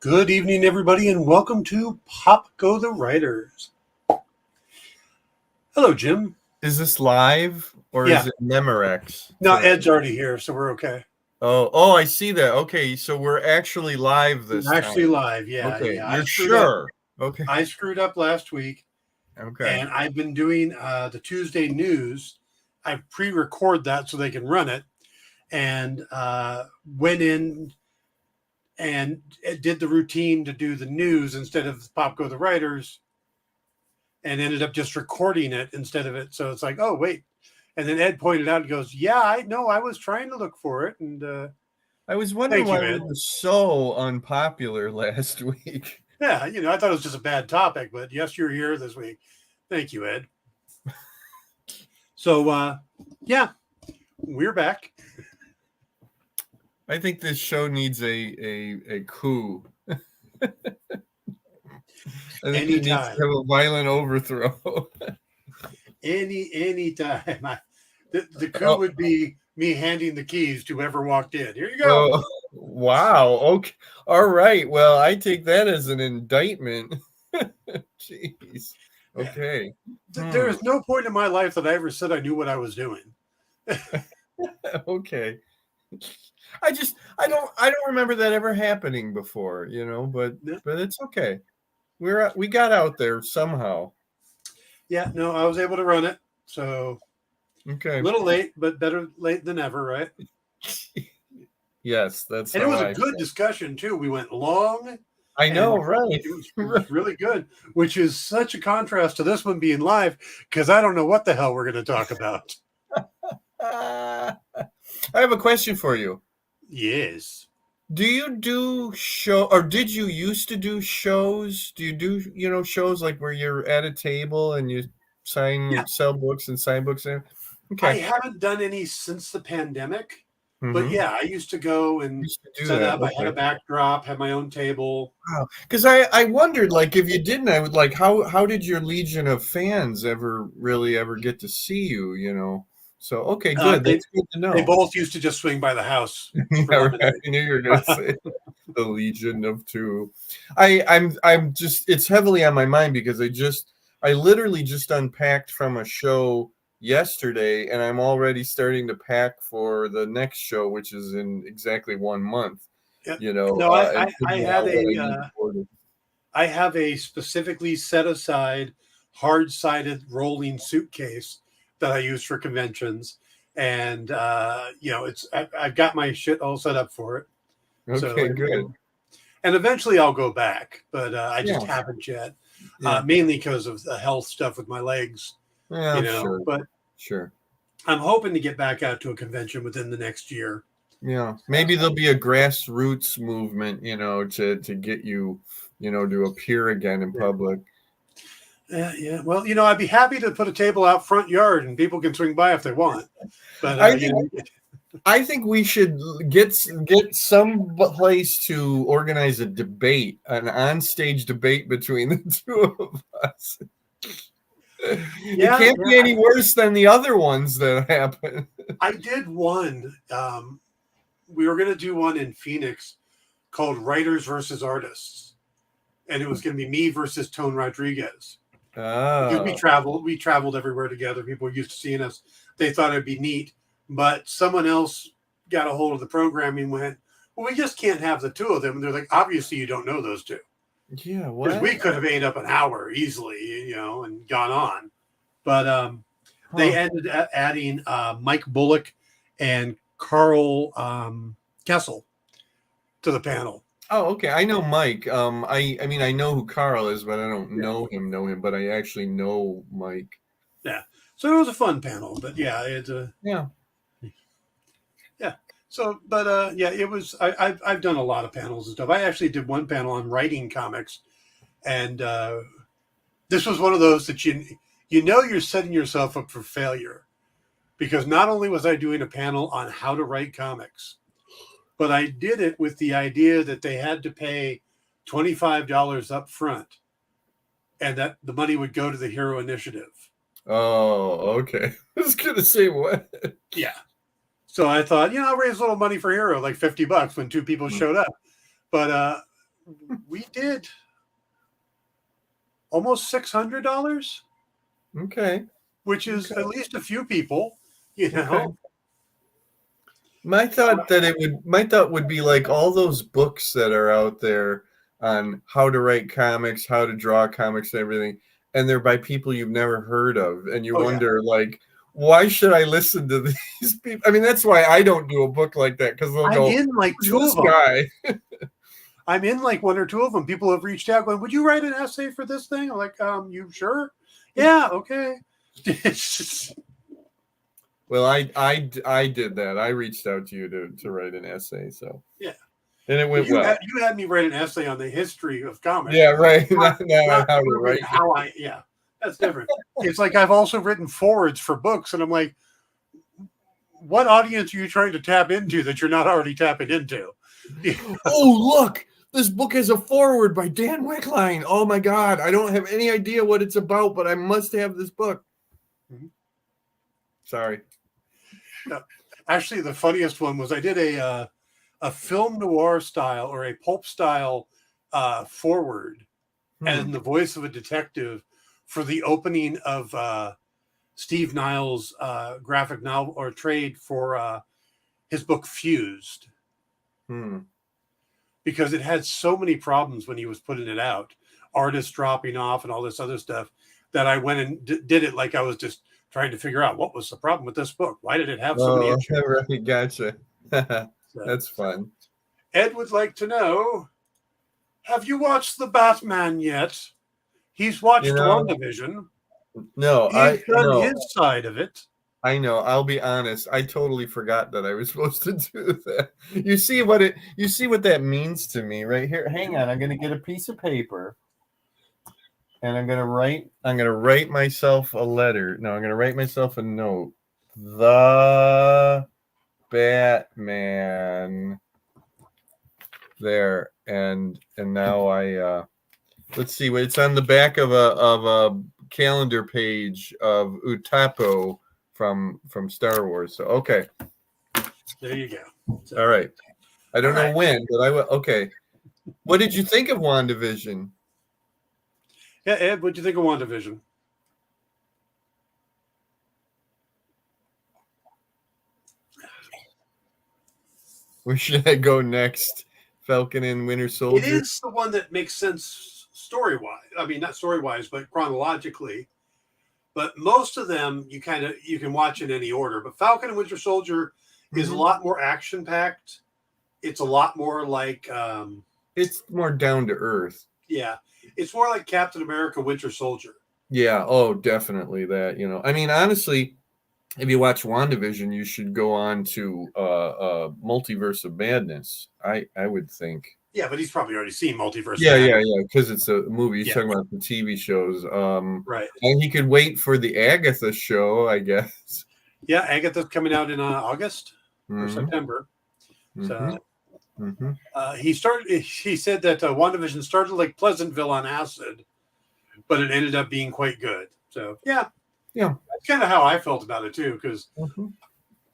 Good evening, everybody, and welcome to Pop Go the Writers. Hello, Jim. Is this live or Yeah. is it Memorex? No, Ed's already here, so we're okay. Oh, I see that. Okay, so we're actually live this We're actually time. live, yeah. Okay, yeah. you're sure? Okay. I screwed up last week, Okay. and I've been doing the Tuesday news. I pre-record that so they can run it, and went in and did the routine to do the news instead of Pop Go the Writers, and ended up just recording it instead of it. So it's like, oh, wait. And then Ed pointed out and goes, yeah, I know. I was trying to look for it. And I was wondering thank you, why we Ed. were so unpopular last week. Yeah, I thought it was just a bad topic, but yes, you're here this week. Thank you, Ed. So, yeah, we're back. I think this show needs a coup. I think it needs to have a violent overthrow. Any time. The coup would be me handing the keys to whoever walked in. Here you go. Oh, wow. Okay. All right. Well, I take that as an indictment. Jeez. Okay. There is no point in my life that I ever said I knew what I was doing. Okay. I don't remember that ever happening before, but it's okay. We got out there somehow. Yeah, no, I was able to run it. So okay. A little late, but better late than ever, right? Yes, that's. And it was a good discussion too. We went long. I know, right? It was really good, which is such a contrast to this one being live because I don't know what the hell we're going to talk about. I have a question for you. Yes. Do you do did you used to do shows? Do you do, shows like where you're at a table and you sell books and sign books there? Okay. I haven't done any since the pandemic, but yeah, I used to go and set up. Okay. I had a backdrop, had my own table. Wow. Because I wondered, like, if you didn't, I would like, how did your legion of fans ever get to see you, So, okay, good. That's good to know. They both used to just swing by the house. Yeah, right. I knew you were going to say the Legion of Two. I'm just, it's heavily on my mind because I literally just unpacked from a show yesterday and I'm already starting to pack for the next show, which is in exactly 1 month. No, I have a specifically set aside hard-sided rolling suitcase that I use for conventions, and I've got my shit all set up for it. Okay, good. And eventually I'll go back, but I just haven't yet, mainly because of the health stuff with my legs. Yeah, sure. But sure, I'm hoping to get back out to a convention within the next year. Yeah, maybe there'll be a grassroots movement, to get you, to appear again in public. Yeah. Well, I'd be happy to put a table out front yard and people can swing by if they want. But I think we should get some place to organize a debate, an onstage debate between the two of us. It can't be any worse than the other ones that happen. I did one. We were going to do one in Phoenix called Writers versus Artists. And it was going to be me versus Tone Rodriguez. Oh. We traveled everywhere together. People were used to seeing us. They thought it'd be neat. But someone else got a hold of the programming and went, well, we just can't have the two of them. And they're like, obviously you don't know those two. Yeah, what? Because we could have ate up an hour easily, and gone on. But they ended up adding Mike Bullock and Carl Kessel to the panel. Oh, okay. I know Mike. I mean, I know who Carl is, but I don't know him. But I actually know Mike. Yeah. So it was a fun panel, but it's a yeah. So, but it was. I've done a lot of panels and stuff. I actually did one panel on writing comics, and this was one of those that you're setting yourself up for failure, because not only was I doing a panel on how to write comics, but I did it with the idea that they had to pay $25 up front and that the money would go to the Hero Initiative. Oh, okay. I was going to say what? Yeah. So I thought, I'll raise a little money for Hero, like $50 when two people showed up. But we did almost $600, Okay. which is Okay. at least a few people, you know. Okay. My thought would be like all those books that are out there on how to write comics, how to draw comics and everything, and they're by people you've never heard of, and you Oh yeah, wonder like, why should I listen to these people? I mean, that's why I don't do a book like that, because they'll I'm go, in like "Who's two this of them. guy?" I'm in like one or two of them. People have reached out going, "Would you write an essay for this thing?" I'm like, you sure? Yeah, okay. Well, I did that. I reached out to you to write an essay, so Yeah. and it went well. You had me write an essay on the history of comics. Yeah, right. Not, Not how to proving write. how I, yeah, that's different. It's like I've also written forwards for books, and I'm like, what audience are you trying to tap into that you're not already tapping into? Oh, look, this book has a foreword by Dan Wickline. Oh my God, I don't have any idea what it's about, but I must have this book. Mhm. Sorry. Actually, the funniest one was I did a film noir style or a pulp style forward and the voice of a detective for the opening of Steve Niles' graphic novel or trade for his book Fused, because it had so many problems when he was putting it out, artists dropping off and all this other stuff, that I went and did it like I was just trying to figure out what was the problem with this book. Why did it have so many issues? Right, gotcha. So, That's fun. Ed would like to know, have you watched The Batman yet? He's watched WandaVision. No, He's done his side of it. I know. I'll be honest. I totally forgot that I was supposed to do that. You see what that means to me right here. Hang on, I'm gonna get a piece of paper. And I'm gonna write myself a letter. No, I'm gonna write myself a note. The Batman. There. And now I let's see, it's on the back of a calendar page of Utapo from Star Wars. So okay. There you go. So, all right. I don't know right. when, but I will. Okay. What did you think of WandaVision? Yeah, Ed, what'd you think of WandaVision? Where should I go next? Falcon and Winter Soldier? It is the one that makes sense story-wise. I mean, not story-wise, but chronologically. But most of them you can watch in any order. But Falcon and Winter Soldier is a lot more action-packed. It's a lot more like it's more down to earth. Yeah. It's more like Captain America Winter Soldier. Yeah, oh, definitely that, I mean, honestly, if you watch WandaVision, you should go on to Multiverse of Madness, I would think. Yeah, but he's probably already seen Multiverse. Yeah, because it's a movie. He's talking about the TV shows. Right. And he could wait for the Agatha show, I guess. Yeah, Agatha's coming out in August or September. So he said that WandaVision started like Pleasantville on acid, but it ended up being quite good. So yeah, that's kind of how I felt about it too, because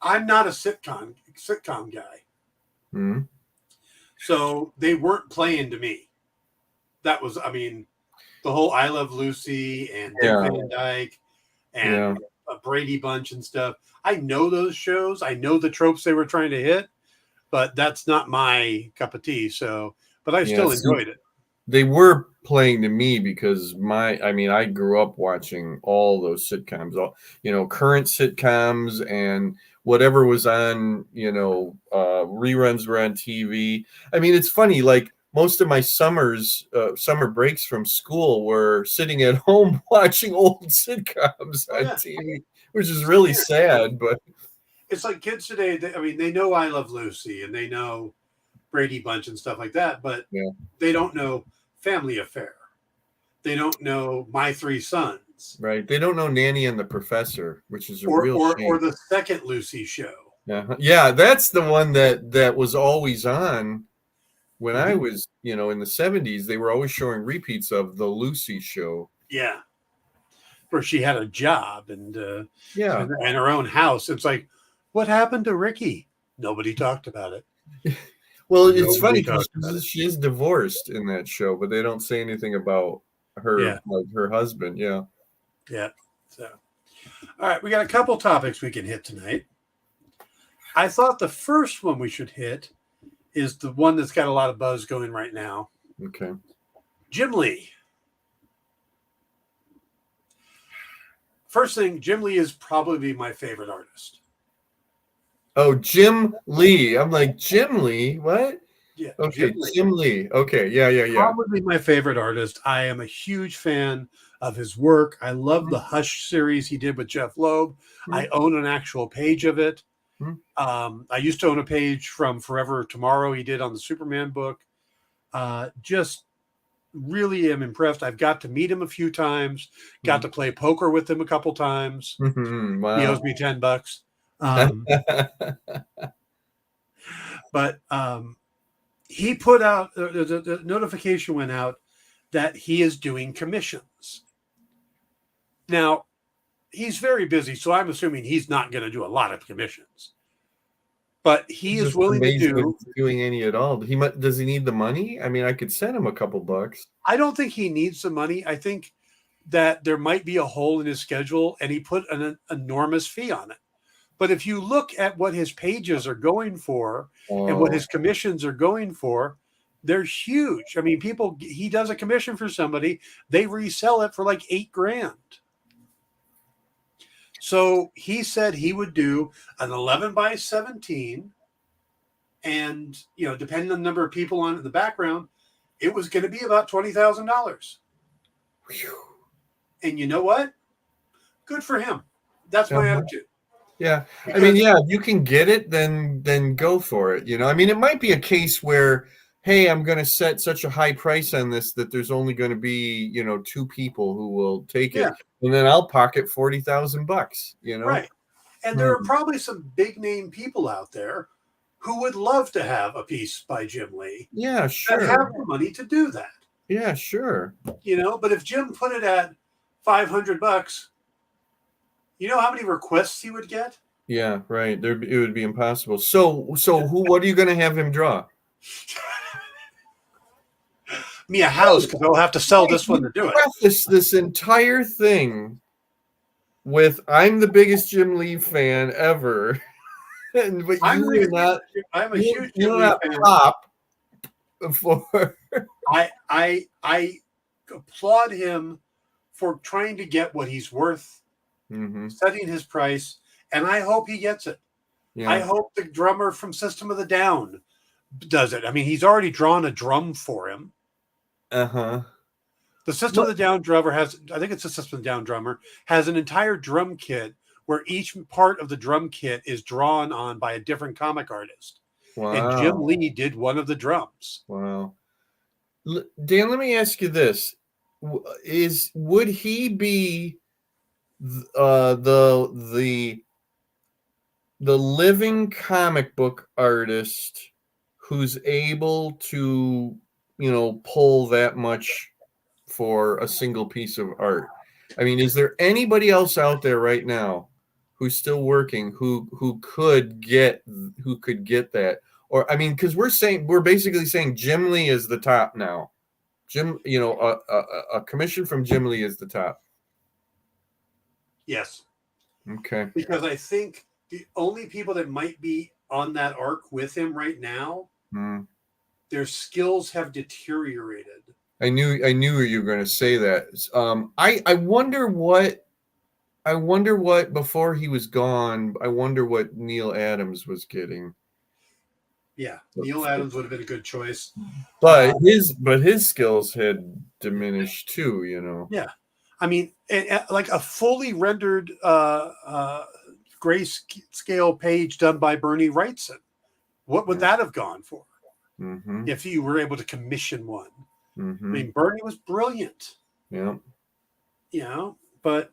I'm not a sitcom guy. So they weren't playing to me. That was, I mean, the whole I Love Lucy and Dick Van Dyke and Brady Bunch and stuff. I know those shows. I know the tropes they were trying to hit, but that's not my cup of tea. So, but I still enjoyed it. They were playing to me because I grew up watching all those sitcoms, current sitcoms and whatever was on, reruns were on TV. I mean, it's funny, like most of my summer breaks from school were sitting at home watching old sitcoms on TV, which is really sad, but it's like kids today. They know I Love Lucy and they know Brady Bunch and stuff like that, but they don't know Family Affair. They don't know My Three Sons. Right. They don't know Nanny and the Professor, which is a real shame. Or the second Lucy show. Yeah, that's the one that was always on when I was, in the 70s. They were always showing repeats of the Lucy show. Yeah. Where she had a job and her own house. It's like, what happened to Ricky? Nobody talked about it. Well, it's Nobody funny because talks about it. she is divorced in that show, but they don't say anything about her, Yeah. like her husband. Yeah. Yeah. So, all right, we got a couple topics we can hit tonight. I thought the first one we should hit is the one that's got a lot of buzz going right now. Okay. Jim Lee. First thing, Jim Lee is probably my favorite artist. Oh, Jim Lee. I'm like, Jim Lee? What? Yeah. Okay, Jim Lee. Okay, yeah. Probably my favorite artist. I am a huge fan of his work. I love the Hush series he did with Jeff Loeb. I own an actual page of it. I used to own a page from Forever Tomorrow he did on the Superman book. Just really am impressed. I've got to meet him a few times, got to play poker with him a couple times. Wow. He owes me $10. But he put out the notification went out that he is doing commissions. Now, he's very busy, so I'm assuming he's not going to do a lot of commissions. But he is willing to do doing any at all. Does he need the money? I mean, I could send him a couple bucks. I don't think he needs the money. I think that there might be a hole in his schedule, and he put an enormous fee on it. But if you look at what his pages are going for and what his commissions are going for, they're huge. I mean, he does a commission for somebody, they resell it for like $8,000. So he said he would do an 11 by 17, and depending on the number of people on in the background, it was going to be about $20,000. And you know what? Good for him. That's my attitude. Yeah, I mean, yeah, if you can get it, then go for it. I mean, it might be a case where, hey, I'm going to set such a high price on this that there's only going to be 2 people who will take it, and then I'll pocket $40,000. Right. And there are probably some big name people out there who would love to have a piece by Jim Lee. Yeah, sure. That have the money to do that. Yeah, sure. But if Jim put it at $500, you know how many requests he would get? Yeah, right. It would be impossible. So what are you going to have him draw? Me a house, because they'll have to sell this one to do it. This entire thing with "I'm the biggest Jim Lee fan ever," but I'm a huge Jim Lee fan. Pop for. I applaud him for trying to get what he's worth, setting his price, and I hope he gets it. Yeah. I hope the drummer from System of a Down does it. I mean, he's already drawn a drum for him. The System of the Down drummer I think it's a System of the Down drummer, has an entire drum kit where each part of the drum kit is drawn on by a different comic artist. Wow. And Jim Lee did one of the drums. Wow. Dan, let me ask you this. Would he be the living comic book artist who's able to pull that much for a single piece of art? I mean, is there anybody else out there right now who's still working who could get that? Or I mean, because we're basically saying Jim Lee is the top now. Jim, a commission from Jim Lee is the top. Yes. Okay. Because I think the only people that might be on that arc with him right now, their skills have deteriorated. I knew you were going to say that. I wonder what before he was gone. I wonder what Neil Adams was getting. Yeah, Neil Adams would have been a good choice, but his skills had diminished too. Yeah, I mean, like a fully rendered grayscale page done by Bernie Wrightson. What would that have gone for? If you were able to commission one? I mean, Bernie was brilliant. Yeah. But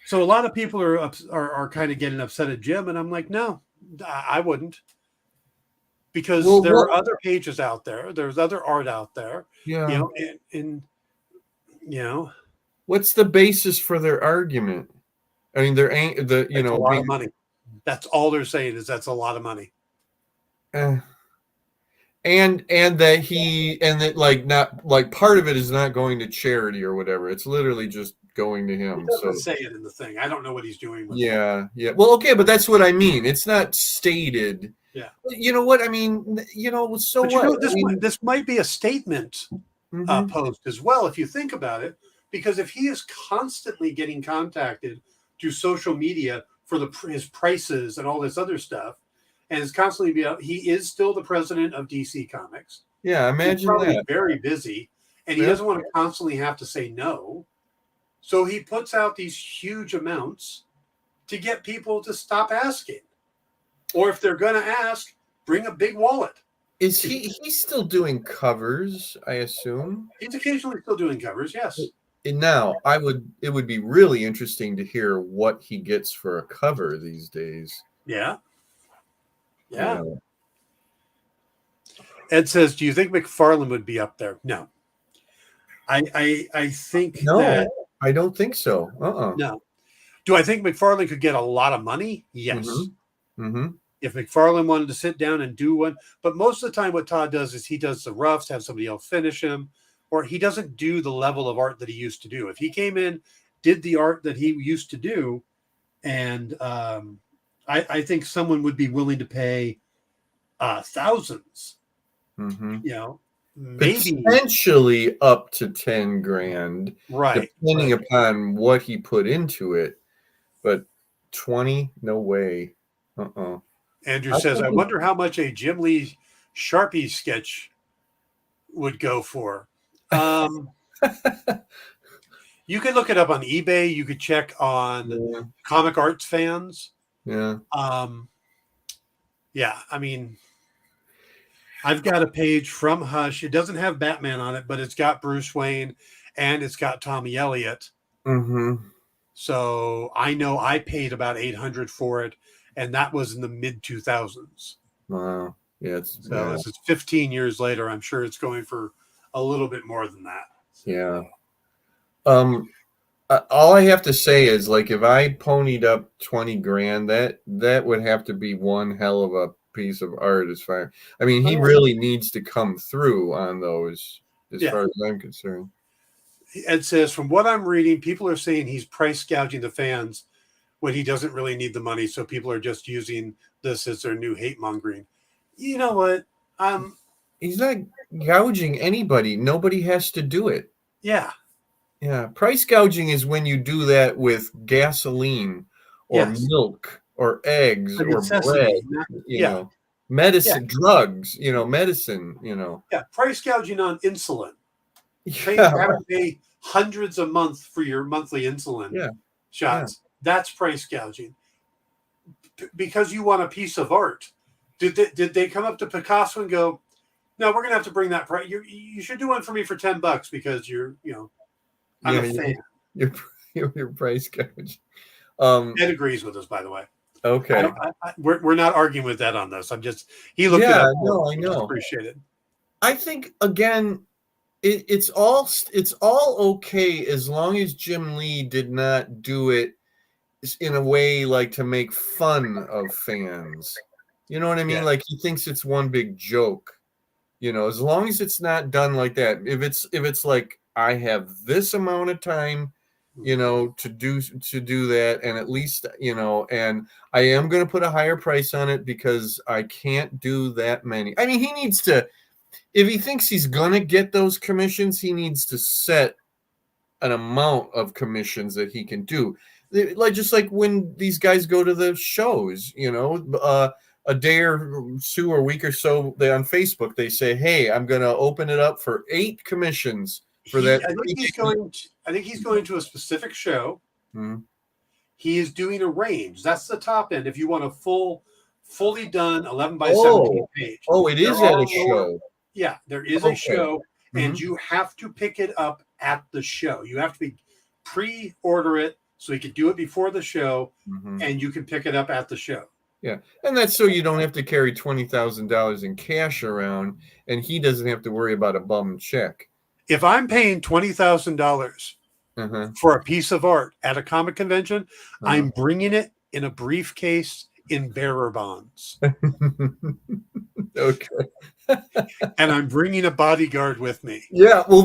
so a lot of people are kind of getting upset at Jim, and I'm like, no, I wouldn't. Because there are other pages out there. There's other art out there. Yeah. And what's the basis for their argument? I mean, there ain't a lot of money. That's all they're saying is that's a lot of money. and that like not like part of it is not going to charity or whatever. It's literally just going to He him. doesn't So say it in the thing. I don't know what he's doing with it. yeah. Well, okay, but that's what I mean. It's not stated. Yeah. You know what I mean? So But what? this might be a statement Mhm. post as well, if you think about it, because if he is constantly getting contacted through social media for his prices and all this other stuff, and is constantly he is still the president of DC Comics. Yeah, He's imagine probably that. very busy, and he Yeah. doesn't want to constantly have to say no. So he puts out these huge amounts to get people to stop asking. Or if they're going to ask, bring a big wallet. Is he's still doing covers, I assume? He's occasionally still doing covers, yes. And now it would be really interesting to hear what he gets for a cover these days. Yeah. You know. Ed says, do you think McFarlane would be up there? No. I think No, that I don't think so. no. Do I think McFarlane could get a lot of money? Yes. Mm-hmm. If McFarlane wanted to sit down and do one, but most of the time what Todd does is he does the roughs, have somebody else finish him, or he doesn't do the level of art that he used to do. If he came in, did the art that he used to do, and I think someone would be willing to pay thousands. Mm-hmm. You know, maybe potentially up to 10 grand, right, depending upon what he put into it. But 20, no way. Andrew says, I wonder how much a Jim Lee Sharpie sketch would go for. You could look it up on eBay. You could check on Comic Arts Fans. Yeah. Yeah, I mean, I've got a page from Hush. It doesn't have Batman on it, but it's got Bruce Wayne and it's got Tommy Elliott. Mm-hmm. So I know I paid about $800 for it, and that was in the mid 2000s. Wow. Yeah. So this is 15 years later. I'm sure it's going for a little bit more than that. Yeah. All I have to say is, like, if I ponied up 20 grand, that would have to be one hell of a piece of art. As far, I mean, he really needs to come through on those, as far as I'm concerned. Ed says, from what I'm reading, people are saying he's price gouging the fans when he doesn't really need the money. So people are just using this as their new hate mongering. You know what? He's not gouging anybody. Nobody has to do it. Yeah. Yeah. Price gouging is when you do that with gasoline or milk or eggs or bread, you know, medicine, drugs, medicine, Yeah. Price gouging on insulin. You Yeah. have to pay hundreds a month for your monthly insulin shots. That's price gouging. Because you want a piece of art. Did they come up to Picasso and go, no, we're going to have to bring that price. You should do one for me for $10 because I'm a fan. Your price gouging. Ed agrees with us, by the way. Okay. We're not arguing with that on this. He looked it up. No, I know. Appreciate it. I think, again, it's all okay as long as Jim Lee did not do it in a way like to make fun of fans. You know what I mean? Like he thinks it's one big joke. As long as it's not done like that. If it's like, I have this amount of time, to do that, and at least, and I am going to put a higher price on it because I can't do that many. I mean, he needs to, if he thinks he's going to get those commissions, he needs to set an amount of commissions that he can do. Just like when these guys go to the shows, a day or two or a week or so, on Facebook, they say, hey, I'm going to open it up for 8 commissions for that. I think he's going to a specific show. Mm-hmm. He is doing a range. That's the top end. If you want a fully done 11 by 17 page. Oh, it is at a show. Yeah, there is a show, and you have to pick it up at the show. You have to pre-order it so you can do it before the show, and you can pick it up at the show. Yeah, and that's so you don't have to carry $20,000 in cash around, and he doesn't have to worry about a bum check. If I'm paying $20,000 for a piece of art at a comic convention, I'm bringing it in a briefcase in bearer bonds. Okay. and I'm bringing a bodyguard with me. Yeah, well,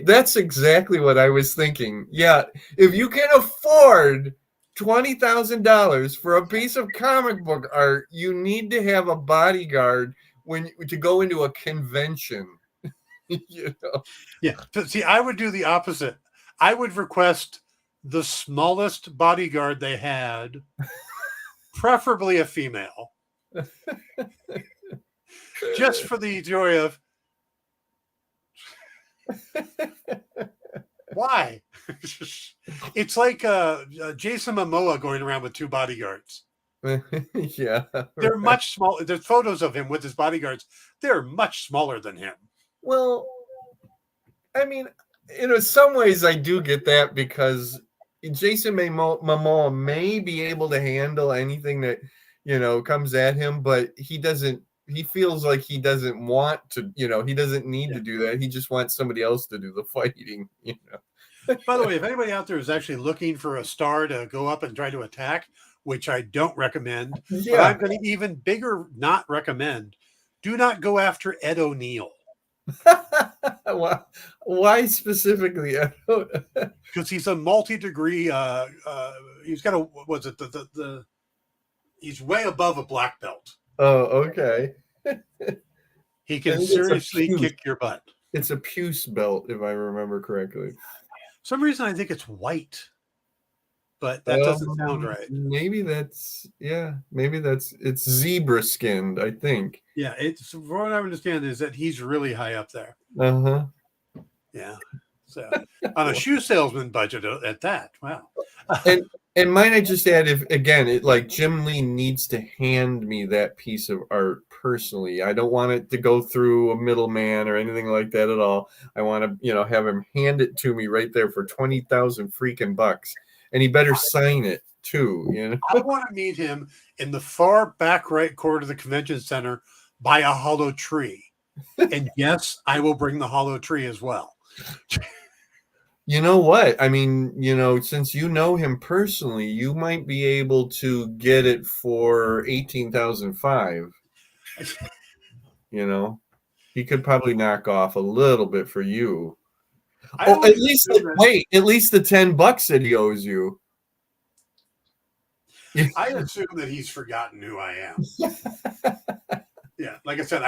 that's exactly what I was thinking. Yeah, if you can afford $20,000 for a piece of comic book art, you need to have a bodyguard to go into a convention. You know? Yeah. So, see, I would do the opposite. I would request the smallest bodyguard they had, preferably a female, just for the joy of why. It's like Jason Momoa going around with two bodyguards. Yeah, They're much smaller. There's photos of him with his bodyguards. They're much smaller than him. Well, I mean, some ways I do get that because Jason Momoa may be able to handle anything that comes at him, but he doesn't. He feels like he doesn't want to. He doesn't need to do that. He just wants somebody else to do the fighting. By the way, if anybody out there is actually looking for a star to go up and try to attack, which I don't recommend, but I'm going to even bigger not recommend. Do not go after Ed O'Neill. Why specifically? Because he's a multi-degree. He's got a he's way above a black belt. Oh, okay. He can seriously kick your butt. It's a puce belt, if I remember correctly. Some reason I think it's white, but that doesn't sound right. Maybe it's zebra skinned, I think. Yeah, it's from what I understand is that he's really high up there. Uh-huh. Yeah. So on a shoe salesman budget at that. Wow. And might I just add, if again, Jim Lee needs to hand me that piece of art personally. I don't want it to go through a middleman or anything like that at all. I want to, have him hand it to me right there for 20,000 freaking bucks, and he better sign it too. I want to meet him in the far back right corner of the convention center by a hollow tree, and yes, I will bring the hollow tree as well. You know what? I mean, since you know him personally, you might be able to get it for $18,500. He could probably knock off a little bit for you. At least the $10 that he owes you. I assume that he's forgotten who I am. Yeah, like I said,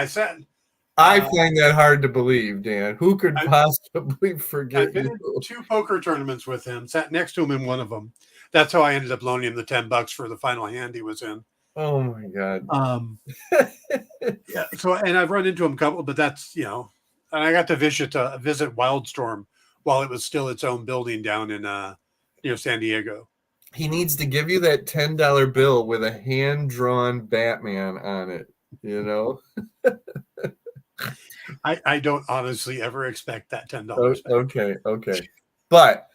I find that hard to believe, Dan. Who could possibly forget I've been in 2 poker tournaments with him, sat next to him in one of them. That's how I ended up loaning him the $10 for the final hand he was in. Oh my God. Yeah. So, and I've run into him a couple, but that's, and I got to visit Wildstorm while it was still its own building down in, San Diego. He needs to give you that $10 bill with a hand-drawn Batman on it, I don't honestly ever expect that $10. Okay. But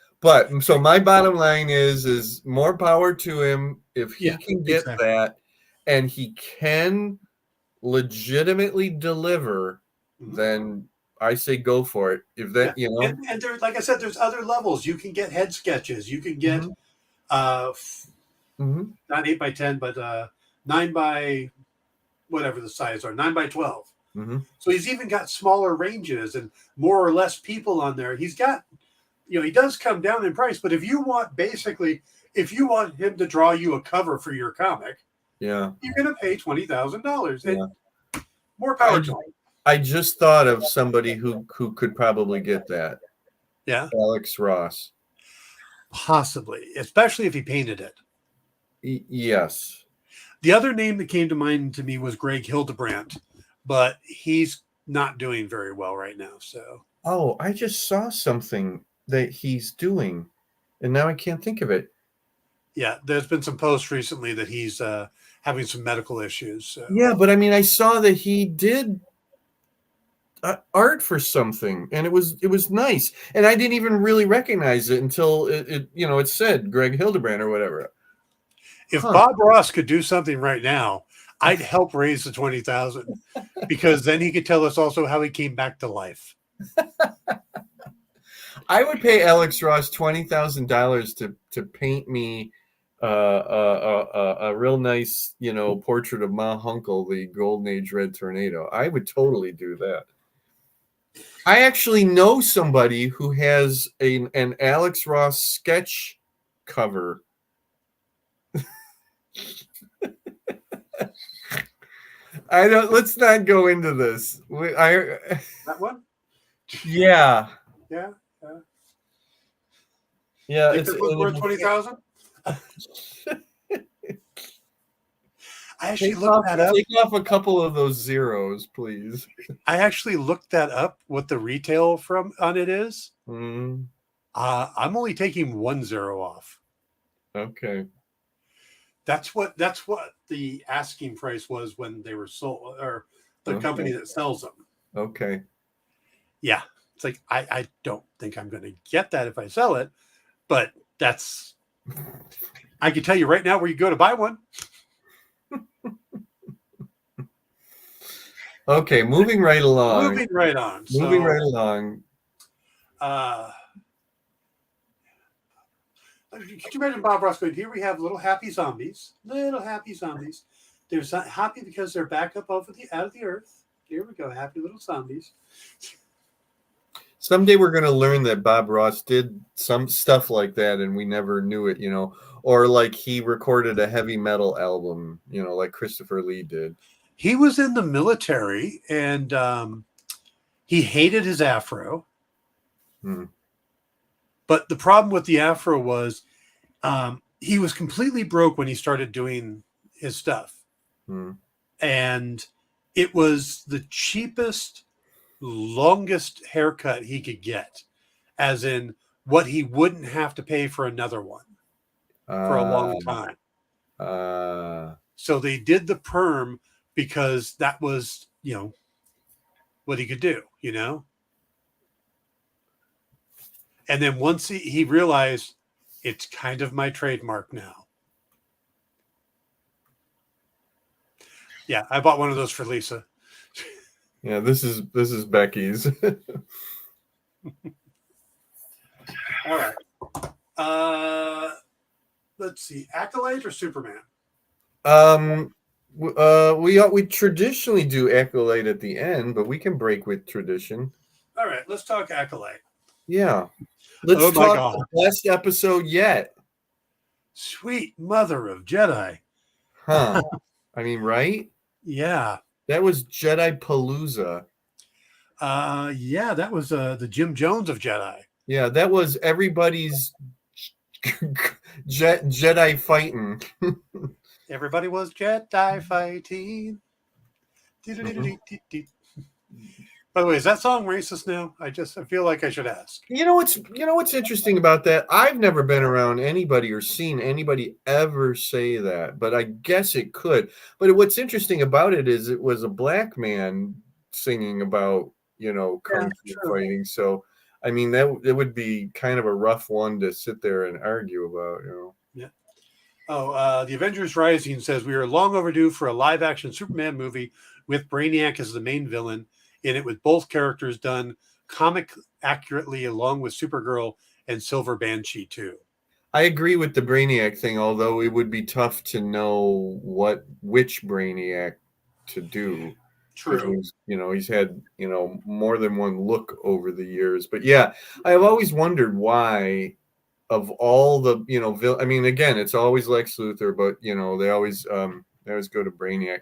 so my bottom line is more power to him if he can get that, and he can legitimately deliver, then I say go for it. If that, and there, like I said, there's other levels. You can get head sketches. You can get not 8x10, but 9 by whatever the size are, 9 by 12. So he's even got smaller ranges and more or less people on there. He's got, he does come down in price, but if you want him to draw you a cover for your comic, you're going to pay $20,000 and more power to him. I just thought of somebody who could probably get that. Yeah. Alex Ross. Possibly, especially if he painted it. Yes. The other name that came to mind to me was Greg Hildebrandt, but he's not doing very well right now. So. Oh, I just saw something that he's doing, and now I can't think of it. Yeah, there's been some posts recently that he's having some medical issues. So. Yeah, but I mean, I saw that he did art for something, and it was nice, and I didn't even really recognize it until it said Greg Hildebrandt or whatever. If Bob Ross could do something right now, I'd help raise the 20,000, because then he could tell us also how he came back to life. I would pay Alex Ross $20,000 to paint me a real nice, portrait of Ma Hunkel, the Golden Age Red Tornado. I would totally do that. I actually know somebody who has an Alex Ross sketch cover. I don't. Let's not go into this. That one? Yeah. Yeah. Yeah. Think this was worth 20,000? I actually looked that up. Take off a couple of those zeros, please. I actually looked that up. What the retail on it is? Mm, I'm only taking 1 0 off. okay. That's what the asking price was when they were sold, or the company that sells them. Okay. Yeah, it's like I don't think I'm going to get that if I sell it, but that's. I can tell you right now where you go to buy one. Okay, moving right along. Moving right on. Could you imagine Bob Ross going, here we have little happy zombies. They're happy because they're back up out of the earth. Here we go, happy little zombies. Someday we're going to learn that Bob Ross did some stuff like that and we never knew it, or like he recorded a heavy metal album, like Christopher Lee did. He was in the military and he hated his afro. But the problem with the afro was he was completely broke when he started doing his stuff. And it was the cheapest, longest haircut he could get, as in what he wouldn't have to pay for another one for a long time. So they did the perm because that was, what he could do, And then once he realized it's kind of my trademark now. Yeah, I bought one of those for Lisa. Yeah, this is Becky's. All right. Let's see. Acolyte or Superman? We traditionally do Acolyte at the end, but we can break with tradition. All right, let's talk Acolyte. Yeah. Let's talk the best episode yet. Sweet Mother of Jedi. Huh. I mean, right? Yeah. That was Jedi Palooza. Yeah, that was the Jim Jones of Jedi. Yeah, that was everybody's Jedi fighting. Everybody was Jedi fighting. By the way, is that song racist now? I feel like I should ask. What's interesting about that? I've never been around anybody or seen anybody ever say that, but I guess it could. But what's interesting about it is it was a black man singing about, kung fu fighting. So, I mean, it would be kind of a rough one to sit there and argue about, Yeah. Oh, the Avengers Rising says we are long overdue for a live-action Superman movie with Brainiac as the main villain in it, with both characters done comic accurately, along with Supergirl and Silver Banshee too. I agree with the Brainiac thing, although it would be tough to know which Brainiac to do. True. He's had, more than one look over the years. But yeah, I've always wondered why, of all the, I mean, again, it's always Lex Luthor, but they always go to Brainiac.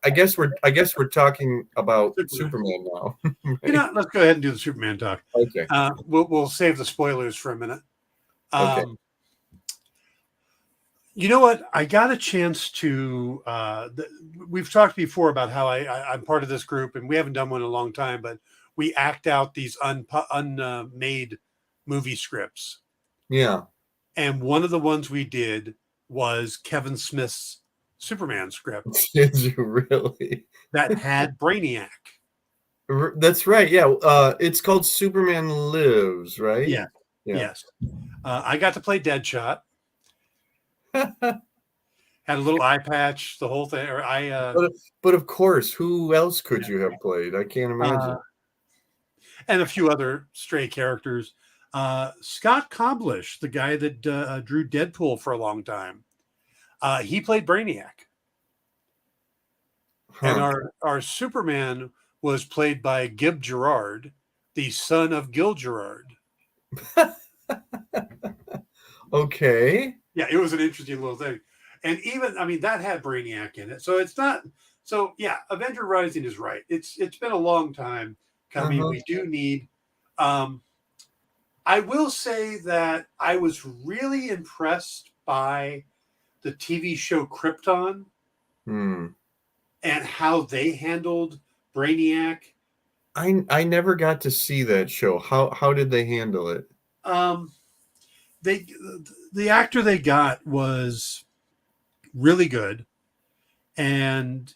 I guess we're talking about Superman now. Right? Let's go ahead and do the Superman talk. Okay. We'll save the spoilers for a minute. Okay. You know what? I got a chance to. We've talked before about how I'm part of this group, and we haven't done one in a long time, but we act out these unmade movie scripts. Yeah. And one of the ones we did was Kevin Smith's Superman script. Did you really? That had Brainiac. That's right. Yeah. It's called Superman Lives, right? Yeah. Yes. I got to play Deadshot. Had a little eye patch, the whole thing. But of course, who else could you have played? I can't imagine. And a few other stray characters. Scott Koblish, the guy that drew Deadpool for a long time, he played Brainiac. And our Superman was played by Gib Gerard, the son of Gil Gerard. Okay. Yeah, it was an interesting little thing. And even, I mean, that had Brainiac in it. So it's not, so yeah, Avenger Rising is right. It's been a long time coming. We do need, I will say that I was really impressed by the TV show Krypton and how they handled Brainiac. I never got to see that show. How did they handle it? The actor they got was really good, and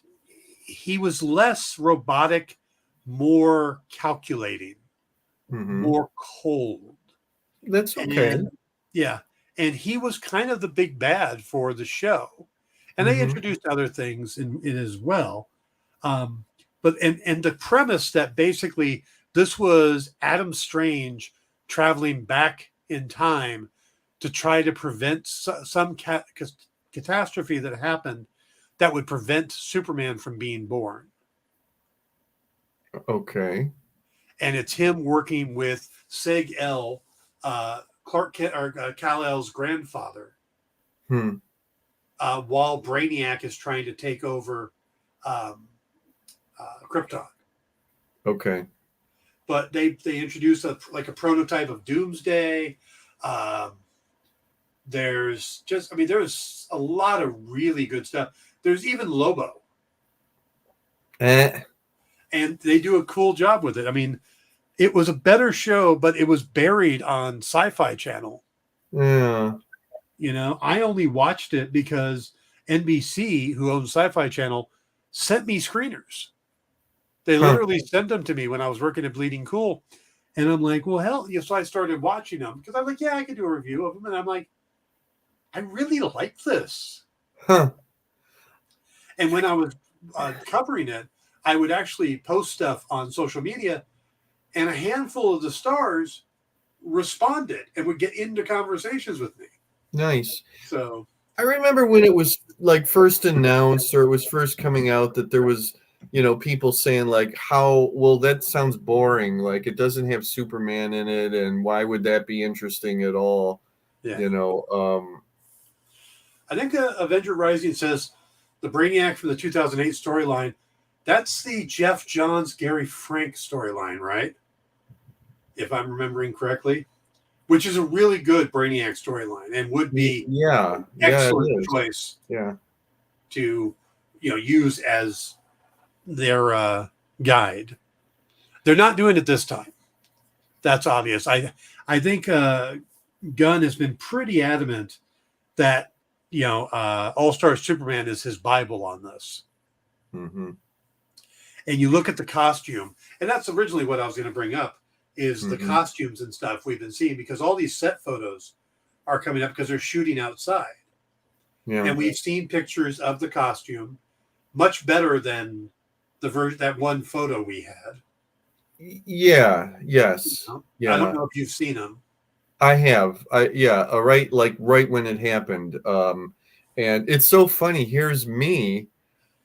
he was less robotic, more calculating, more cold. That's okay. And he was kind of the big bad for the show, and they introduced other things in as well. But the premise that basically this was Adam Strange traveling back in time to try to prevent some catastrophe that happened that would prevent Superman from being born. Okay. And it's him working with Seg-El, Clark Kent, or Kal-El's grandfather, while Brainiac is trying to take over Krypton. Okay. But they introduce a prototype of Doomsday. There's a lot of really good stuff. There's even Lobo. And they do a cool job with it. I mean, it was a better show, but it was buried on Sci-Fi Channel. Yeah. You know, I only watched it because NBC, who owns Sci-Fi Channel, sent me screeners. They literally sent them to me when I was working at Bleeding Cool. And I'm like, well, hell, so I started watching them because I'm like, yeah, I could do a review of them. And I'm like, I really like this. And when I was covering it, I would actually post stuff on social media, and a handful of the stars responded and would get into conversations with me. Nice. So I remember when it was like first announced or it was first coming out that there was, people saying like, that sounds boring. Like it doesn't have Superman in it. And why would that be interesting at all? Yeah. I think Avenger Rising says the Brainiac from the 2008 storyline. That's the Jeff Johns, Gary Frank storyline, right? If I'm remembering correctly, which is a really good Brainiac storyline and would be excellent choice. Yeah. To use as their guide. They're not doing it this time. That's obvious. I think Gunn has been pretty adamant that All-Star Superman is his Bible on this. And you look at the costume, and that's originally what I was going to bring up, is the costumes and stuff we've been seeing, because all these set photos are coming up because they're shooting outside. Yeah. And we've seen pictures of the costume much better than that one photo we had. Yeah. Yes. Yeah. I don't know if you've seen them. I have. Right when it happened. And it's so funny. Here's me,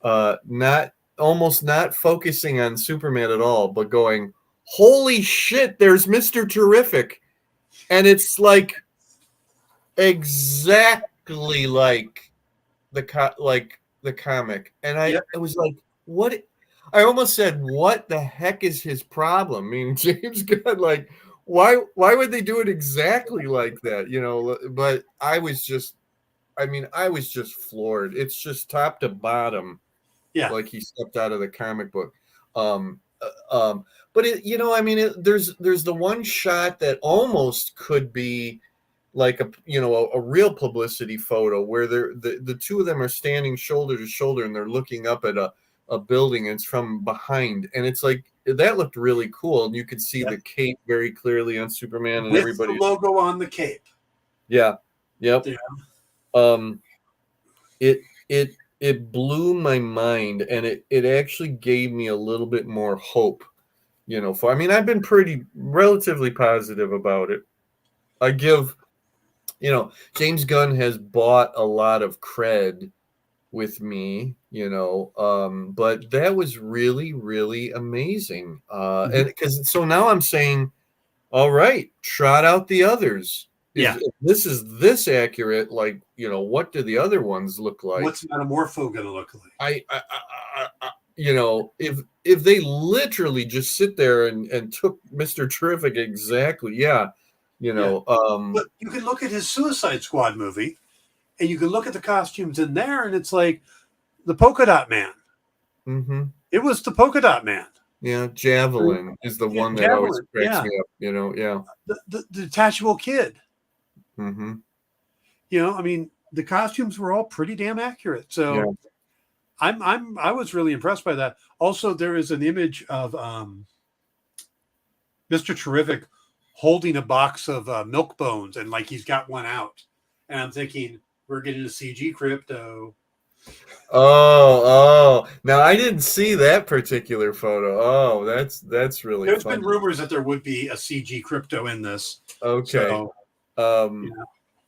almost not focusing on Superman at all, but going, holy shit, there's Mr. Terrific. And it's like exactly like the comic. And I was like, what? I almost said, what the heck is his problem? I mean, James Gunn, like, why would they do it exactly like that? But I was just floored. It's just top to bottom. Yeah. Like he stepped out of the comic book. But there's the one shot that almost could be like a real publicity photo where the two of them are standing shoulder to shoulder and they're looking up at a building, and it's from behind, and it's like that looked really cool, and you could see the cape very clearly on Superman and with everybody. The logo on the cape. Yeah. Yep. Yeah. It blew my mind, and it actually gave me a little bit more hope. I've been relatively positive about it. I give, James Gunn has bought a lot of cred with me, but that was really, really amazing. Mhm. And because so now I'm saying, all right, trot out the others. Yeah. If this is this accurate, like, what do the other ones look like? What's Metamorpho going to look like? If they literally just sit there and took Mr. Terrific exactly, yeah, Yeah. But you can look at his Suicide Squad movie, and you can look at the costumes in there, and it's like the Polka Dot Man. mm-hmm. It was the Polka Dot Man. Yeah, Javelin is the one that always Javelin, cracks yeah. me up, yeah. The detachable kid. Mm-hmm. I mean, the costumes were all pretty damn accurate. So Yeah. I was really impressed by that. Also, there is an image of Mr. Terrific holding a box of milk bones, and like he's got one out. And I'm thinking, we're getting a CG Crypto. Oh. Now I didn't see that particular photo. Oh, that's really There's funny. been rumors that there would be a CG Crypto in this. Okay. So,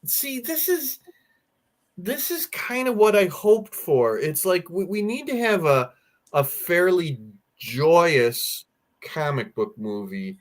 See, this is kind of what I hoped for. It's like we need to have a fairly joyous comic book movie.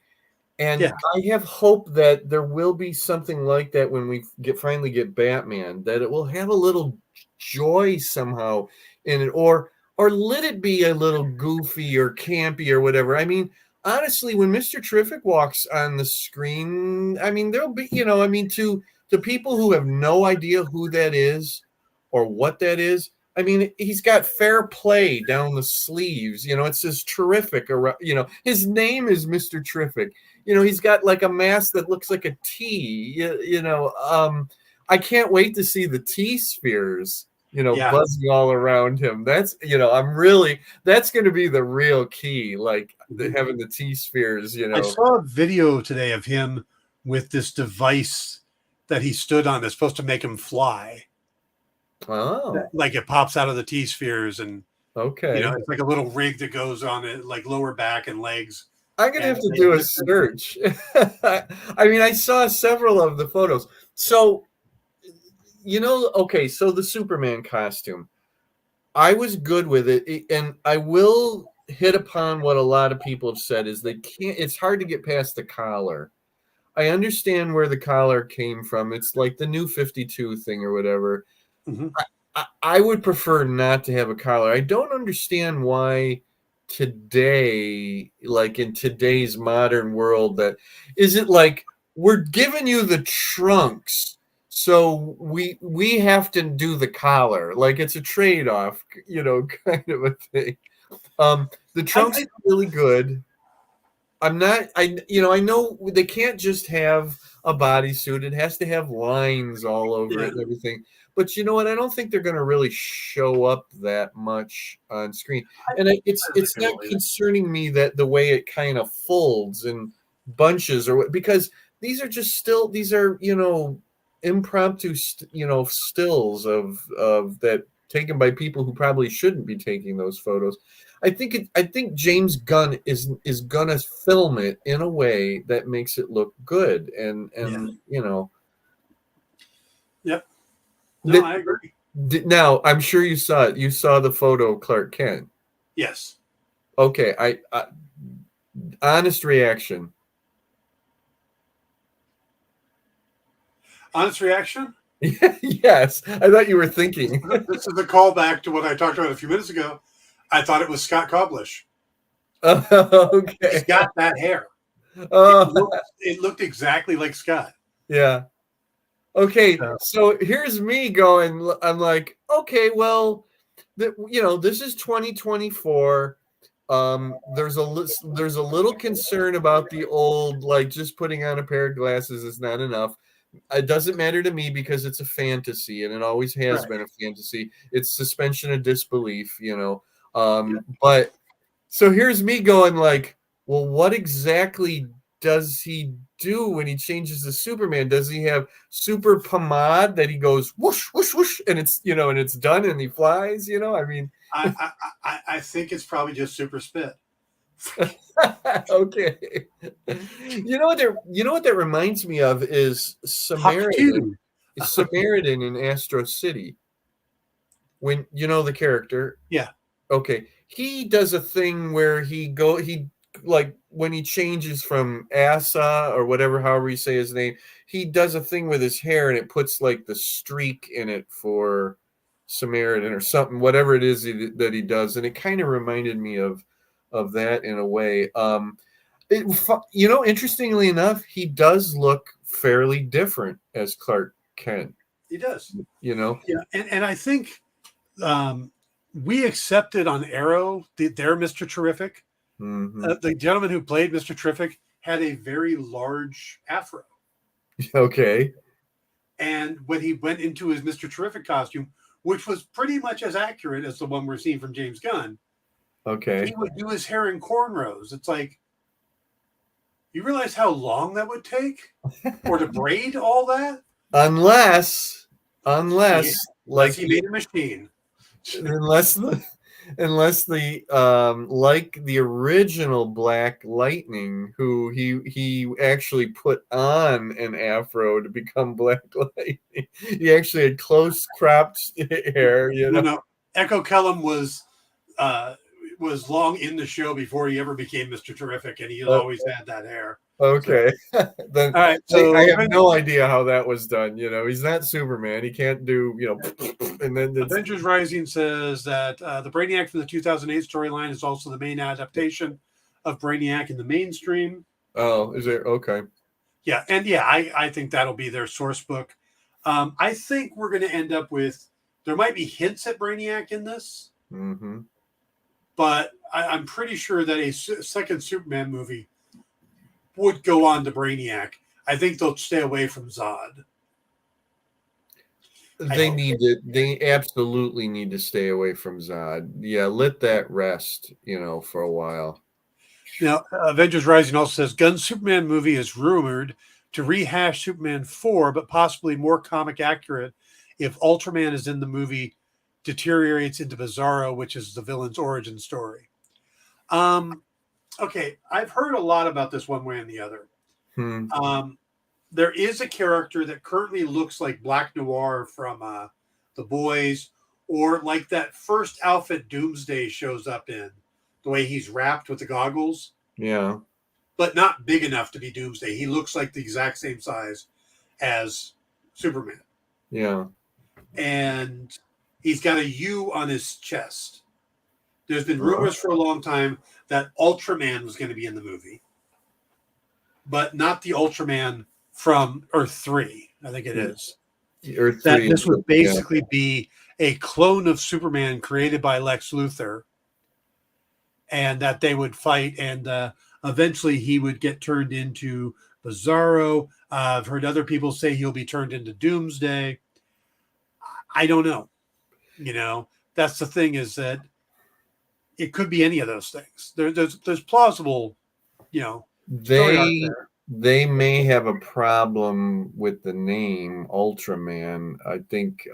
And I have hope that there will be something like that when we finally get Batman, that it will have a little joy somehow in it, or let it be a little goofy or campy or whatever. I mean, honestly, when Mr. Terrific walks on the screen, I mean, there'll be, to people who have no idea who that is or what that is. I mean, he's got fair play down the sleeves. It says Terrific. His name is Mr. Terrific. He's got like a mask that looks like a T. I can't wait to see the T spheres, buzzing all around him. That's, that's going to be the real key, like having the T spheres, I saw a video today of him with this device that he stood on that's supposed to make him fly. Oh, like it pops out of the T spheres, and okay, it's like a little rig that goes on it, like lower back and legs. I'm gonna have to do a search. I mean, I saw several of the photos. So, okay, so the Superman costume, I was good with it, and I will hit upon what a lot of people have said is it's hard to get past the collar. I understand where the collar came from. It's like the new 52 thing or whatever. Mm-hmm. I would prefer not to have a collar. I don't understand why today, like in today's modern world, that is it like we're giving you the trunks, so we have to do the collar, like it's a trade-off, kind of a thing. The trunks are really good. I know they can't just have a bodysuit. It has to have lines all over it and everything. But you know what? I don't think they're going to really show up that much on screen. And it's not concerning me that the way it kind of folds and bunches because these are impromptu stills of that taken by people who probably shouldn't be taking those photos. I think James Gunn is gonna film it in a way that makes it look good, and Yep. No, I agree. Now I'm sure you saw it. You saw the photo of Clark Kent. Yes. Okay. I honest reaction. Honest reaction? Yes. I thought you were thinking. This is a callback to what I talked about a few minutes ago. I thought it was Scott Koblish. Okay. He's got that hair. It looked exactly like Scott. Yeah. Okay, so here's me going. I'm like, okay, well, this is 2024. There's a little concern about the old, like just putting on a pair of glasses is not enough. It doesn't matter to me because it's a fantasy, and it always has been a fantasy. It's suspension of disbelief, But so here's me going like, well, what exactly does he do when he changes to Superman? Does he have super pomade that he goes whoosh whoosh whoosh and it's and it's done and he flies? I mean, I think it's probably just super spit. Okay. You know what that reminds me of is Huck Samaritan. too. Samaritan in Astro City. When you know the character, Yeah, okay, he does a thing where he like when he changes from Asa or whatever, however you say his name, he does a thing with his hair and it puts like the streak in it for Samaritan or something, whatever it is that he does, and it kind of reminded me of that in a way. Interestingly enough, he does look fairly different as Clark Kent. he does. You know, Yeah, and I think um, we accepted on Arrow their Mister Terrific. hmm The gentleman who played Mister Terrific had a very large afro, okay, and when he went into his Mister Terrific costume, which was pretty much as accurate as the one we're seeing from James Gunn, he okay. would do his hair in cornrows. It's like, you realize how long that would take, or to braid all that? unless Yeah, unless unless like he made a machine. unless the like the original Black Lightning, who he actually put on an afro to become Black Lightning. He actually had close cropped hair, No. Echo Kellum uh, was long in the show before he ever became Mr. Terrific, and he Uh, always had that hair. So, okay. Then all right, I so have no idea how that was done. He's not Superman. He can't do, and then it's, Avengers Rising says that the Brainiac from the 2008 storyline is also the main adaptation of Brainiac in the mainstream. oh, is there? Okay. Yeah, and yeah, I think that'll be their source book. I think we're going to end up with, there might be hints at Brainiac in this, Mm-hmm. but I'm pretty sure that a second Superman movie would go on to Brainiac. I think they'll stay away from Zod. They absolutely need to stay away from Zod. Yeah, let that rest, for a while. Now, Avengers Rising also says Gunn's Superman movie is rumored to rehash Superman 4, but possibly more comic accurate if Ultraman is in the movie deteriorates into Bizarro, which is the villain's origin story. Okay, I've heard a lot about this one way and the other. Hmm. There is a character that currently looks like Black Noir from The Boys, or like that first outfit Doomsday shows up in, the way he's wrapped with the goggles, Yeah. but not big enough to be Doomsday. He looks like the exact same size as Superman. Yeah. And he's got a U on his chest. There's been rumors for a long time that Ultraman was going to be in the movie, but not the Ultraman from Earth 3, I think it is. Earth That 3. this would basically be a clone of Superman created by Lex Luthor, and that they would fight, and eventually he would get turned into Bizarro. I've heard other people say he'll be turned into Doomsday. I don't know. That's the thing, is that it could be any of those things. There's plausible, story arc They there. they may have a problem with the name Ultraman. I think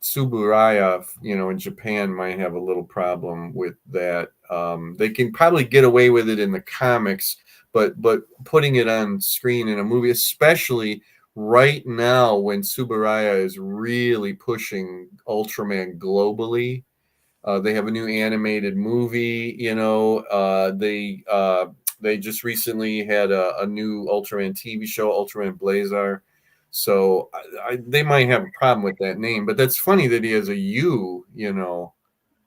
Tsuburaya, in Japan might have a little problem with that. They can probably get away with it in the comics, but putting it on screen in a movie, especially right now when Tsuburaya is really pushing Ultraman globally. They have a new animated movie. They just recently had a new Ultraman TV show, Ultraman Blazar. So they might have a problem with that name, but that's funny that he has a U,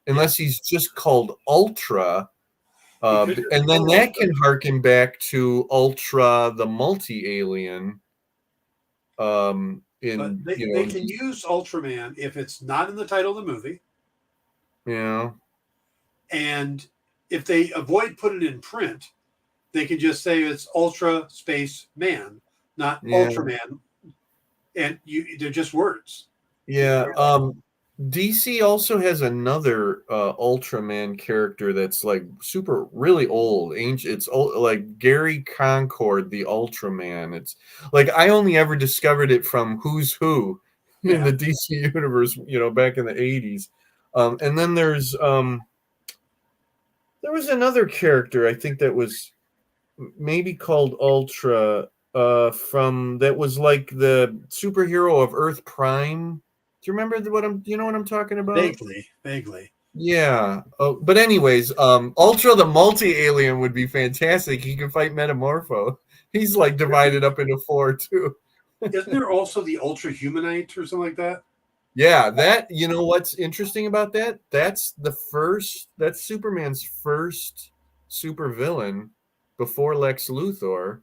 unless he's just called Ultra. And then that can harken back to Ultra, the multi-alien. But they can use Ultraman if it's not in the title of the movie. Yeah. And if they avoid putting it in print, they can just say it's Ultra Space Man, not Ultraman. And they're just words. Yeah. DC also has another Ultraman character that's like really old, ancient. It's old, like Gary Concord, the Ultraman. It's like I only ever discovered it from Who's Who in the DC universe, back in the 80s. And then there's There was another character I think that was maybe called Ultra, from that was like the superhero of Earth Prime. Do you remember you know what I'm talking about? Vaguely, vaguely. Yeah. Oh, but anyways, Ultra the multi-alien would be fantastic. He could fight Metamorpho. He's like divided up into four too. Isn't there also the Ultra Humanite or something like that? Yeah, that you know what's interesting about that? That's Superman's first supervillain before Lex Luthor.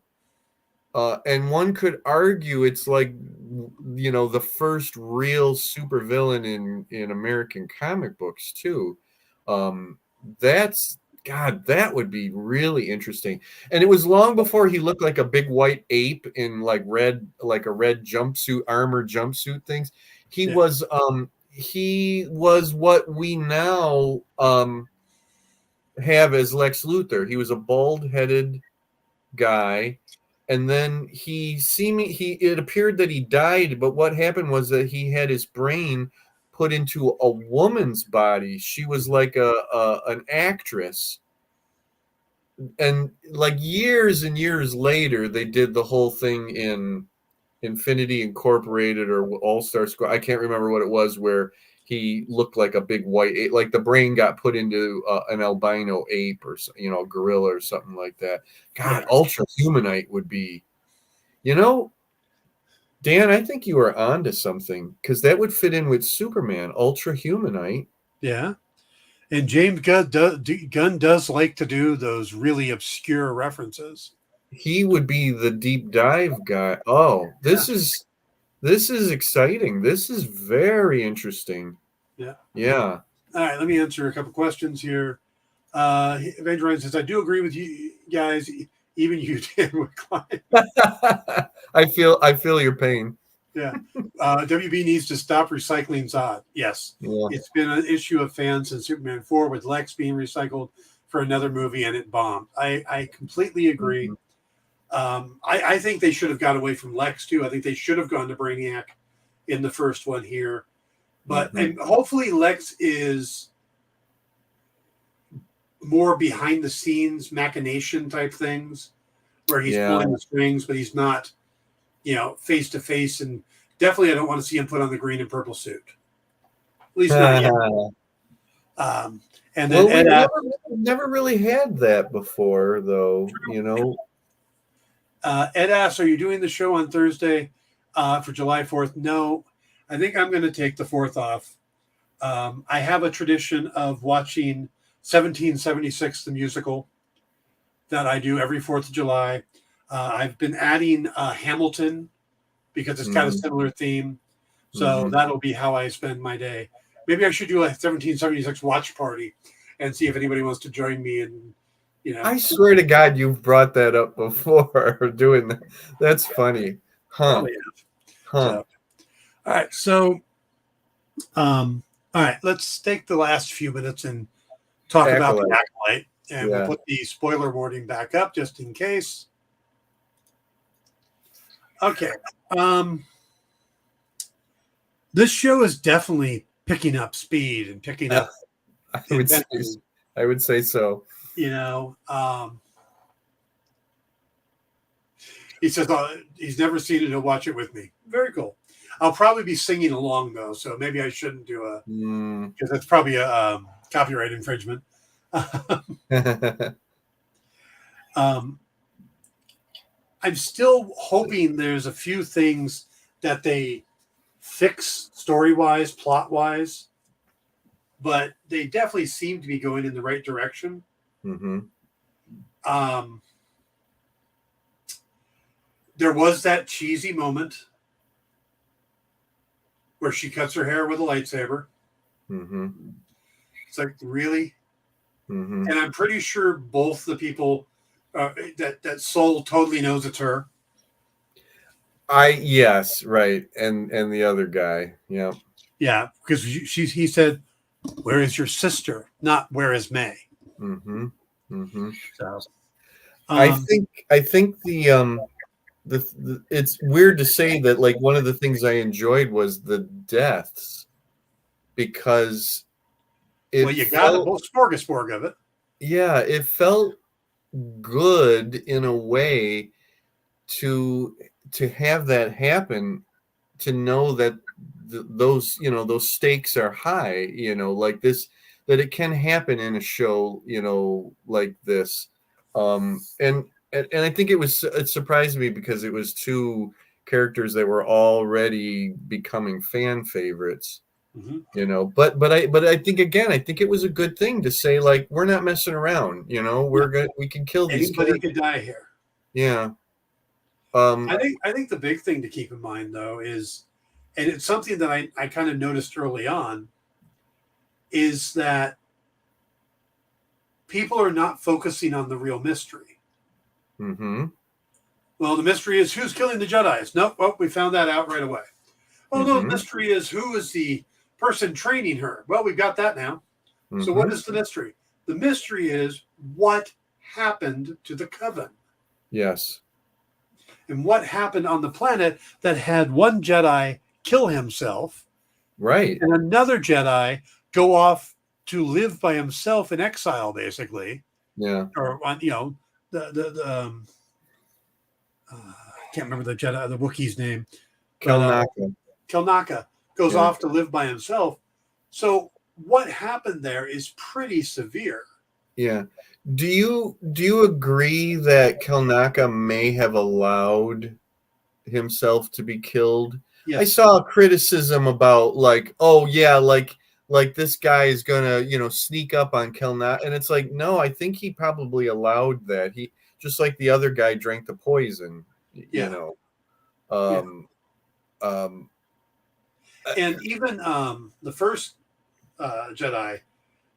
And one could argue it's like the first real supervillain in American comic books too. That's God, that would be really interesting. And it was long before he looked like a big white ape in like a red jumpsuit, armor jumpsuit things. He Yeah. was what we now have as Lex Luthor. He was a bald-headed guy, and then it appeared that he died, but what happened was that he had his brain put into a woman's body. She was like an actress, and like years and years later they did the whole thing in Infinity Incorporated or All-Star Squad. I can't remember what it was, where he looked like a big white ape, like the brain got put into an albino ape or a gorilla or something like that. God, Yeah. Ultra Humanite would be, Dan, I think you are onto something, because that would fit in with Superman, Ultra Humanite. Yeah. And James Gunn does like to do those really obscure references. He would be the deep dive guy. Oh, this is exciting. This is very interesting. Yeah. Yeah. All right, let me answer a couple questions here. Evangeline says, I do agree with you guys, even you, Dan McCline. I feel your pain. Yeah. WB needs to stop recycling Zod. Yes. Yeah. It's been an issue of fans since Superman 4 with Lex being recycled for another movie and it bombed. I completely agree. I think they should have got away from Lex too. I think they should have gone to Brainiac in the first one here. But and hopefully Lex is more behind the scenes machination type things where he's pulling the strings, but he's not, face to face. And definitely I don't want to see him put on the green and purple suit. At least not yet. And then we've never really had that before, though. Ed asks, are you doing the show on Thursday for July 4th? No, I think I'm going to take the 4th off. I have a tradition of watching 1776, the musical, that I do every 4th of July. I've been adding Hamilton because it's got a similar theme. So that'll be how I spend my day. Maybe I should do a 1776 watch party and see if anybody wants to join me. And, I swear to God, you've brought that up before, doing that. That's funny. Huh. So, all right. So, all right, let's take the last few minutes and talk about the Acolyte. And we'll put the spoiler warning back up just in case. Okay. This show is definitely picking up speed and picking up. I would say so. He says he's never seen it. He'll watch it with me. Very cool. I'll probably be singing along though, so maybe I shouldn't do because that's probably a copyright infringement. I'm still hoping there's a few things that they fix story-wise, plot-wise, but they definitely seem to be going in the right direction. There was that cheesy moment where she cuts her hair with a lightsaber. It's like, really? And I'm pretty sure both the people that Soul totally knows it's her. Yes, right. And the other guy. Yeah. Yeah, because he said, where is your sister? Not where is May? So, I think the it's weird to say that, like, one of the things I enjoyed was the deaths, because you got a whole smorgasbord of it. yeah, it felt good in a way to have that happen, to know that those, those stakes are high, like this, that it can happen in a show, like this. And I think it surprised me because it was two characters that were already becoming fan favorites. Hmm. But I think, again, I think it was a good thing to say, like, we're not messing around, Yeah. we can kill these Anybody characters. could die here. Yeah. um I think the big thing to keep in mind though is, and it's something that I kind of noticed early on, is that people are not focusing on the real mystery. mhm. Well, the mystery is who's killing the Jedi's. Nope, well, we found that out right away. Oh no, the Mhm. mystery is who is the person training her. Well, we've got that now. So what Mhm. is the mystery? The mystery is what happened to the Coven Yes. and what happened on the planet that had one Jedi kill himself Right. and another Jedi go off to live by himself in exile, basically, Yeah. or on I can't remember the Jedi, the Wookiee's name, but Kelnaka. Kelnaka goes Yeah. off to live by himself. So what happened there is pretty severe. Yeah. Do you agree that Kelnaka may have allowed himself to be killed? I Yes. saw a criticism about, like, oh yeah, like this guy is gonna, sneak up on Kelnaka, and it's like, no, I think he probably allowed that. He, just like the other guy, drank the poison, you Yeah. know. Yeah. Um um And even the first Jedi,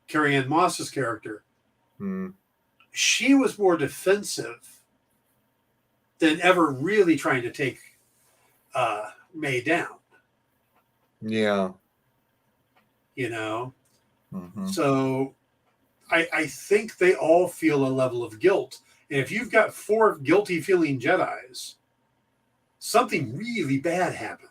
Carrie Ann Moss's character, hmm, she was more defensive than ever really trying to take May down, yeah. you know? Mhm. So I think they all feel a level of guilt. And if you've got four guilty feeling Jedis, something really bad happened.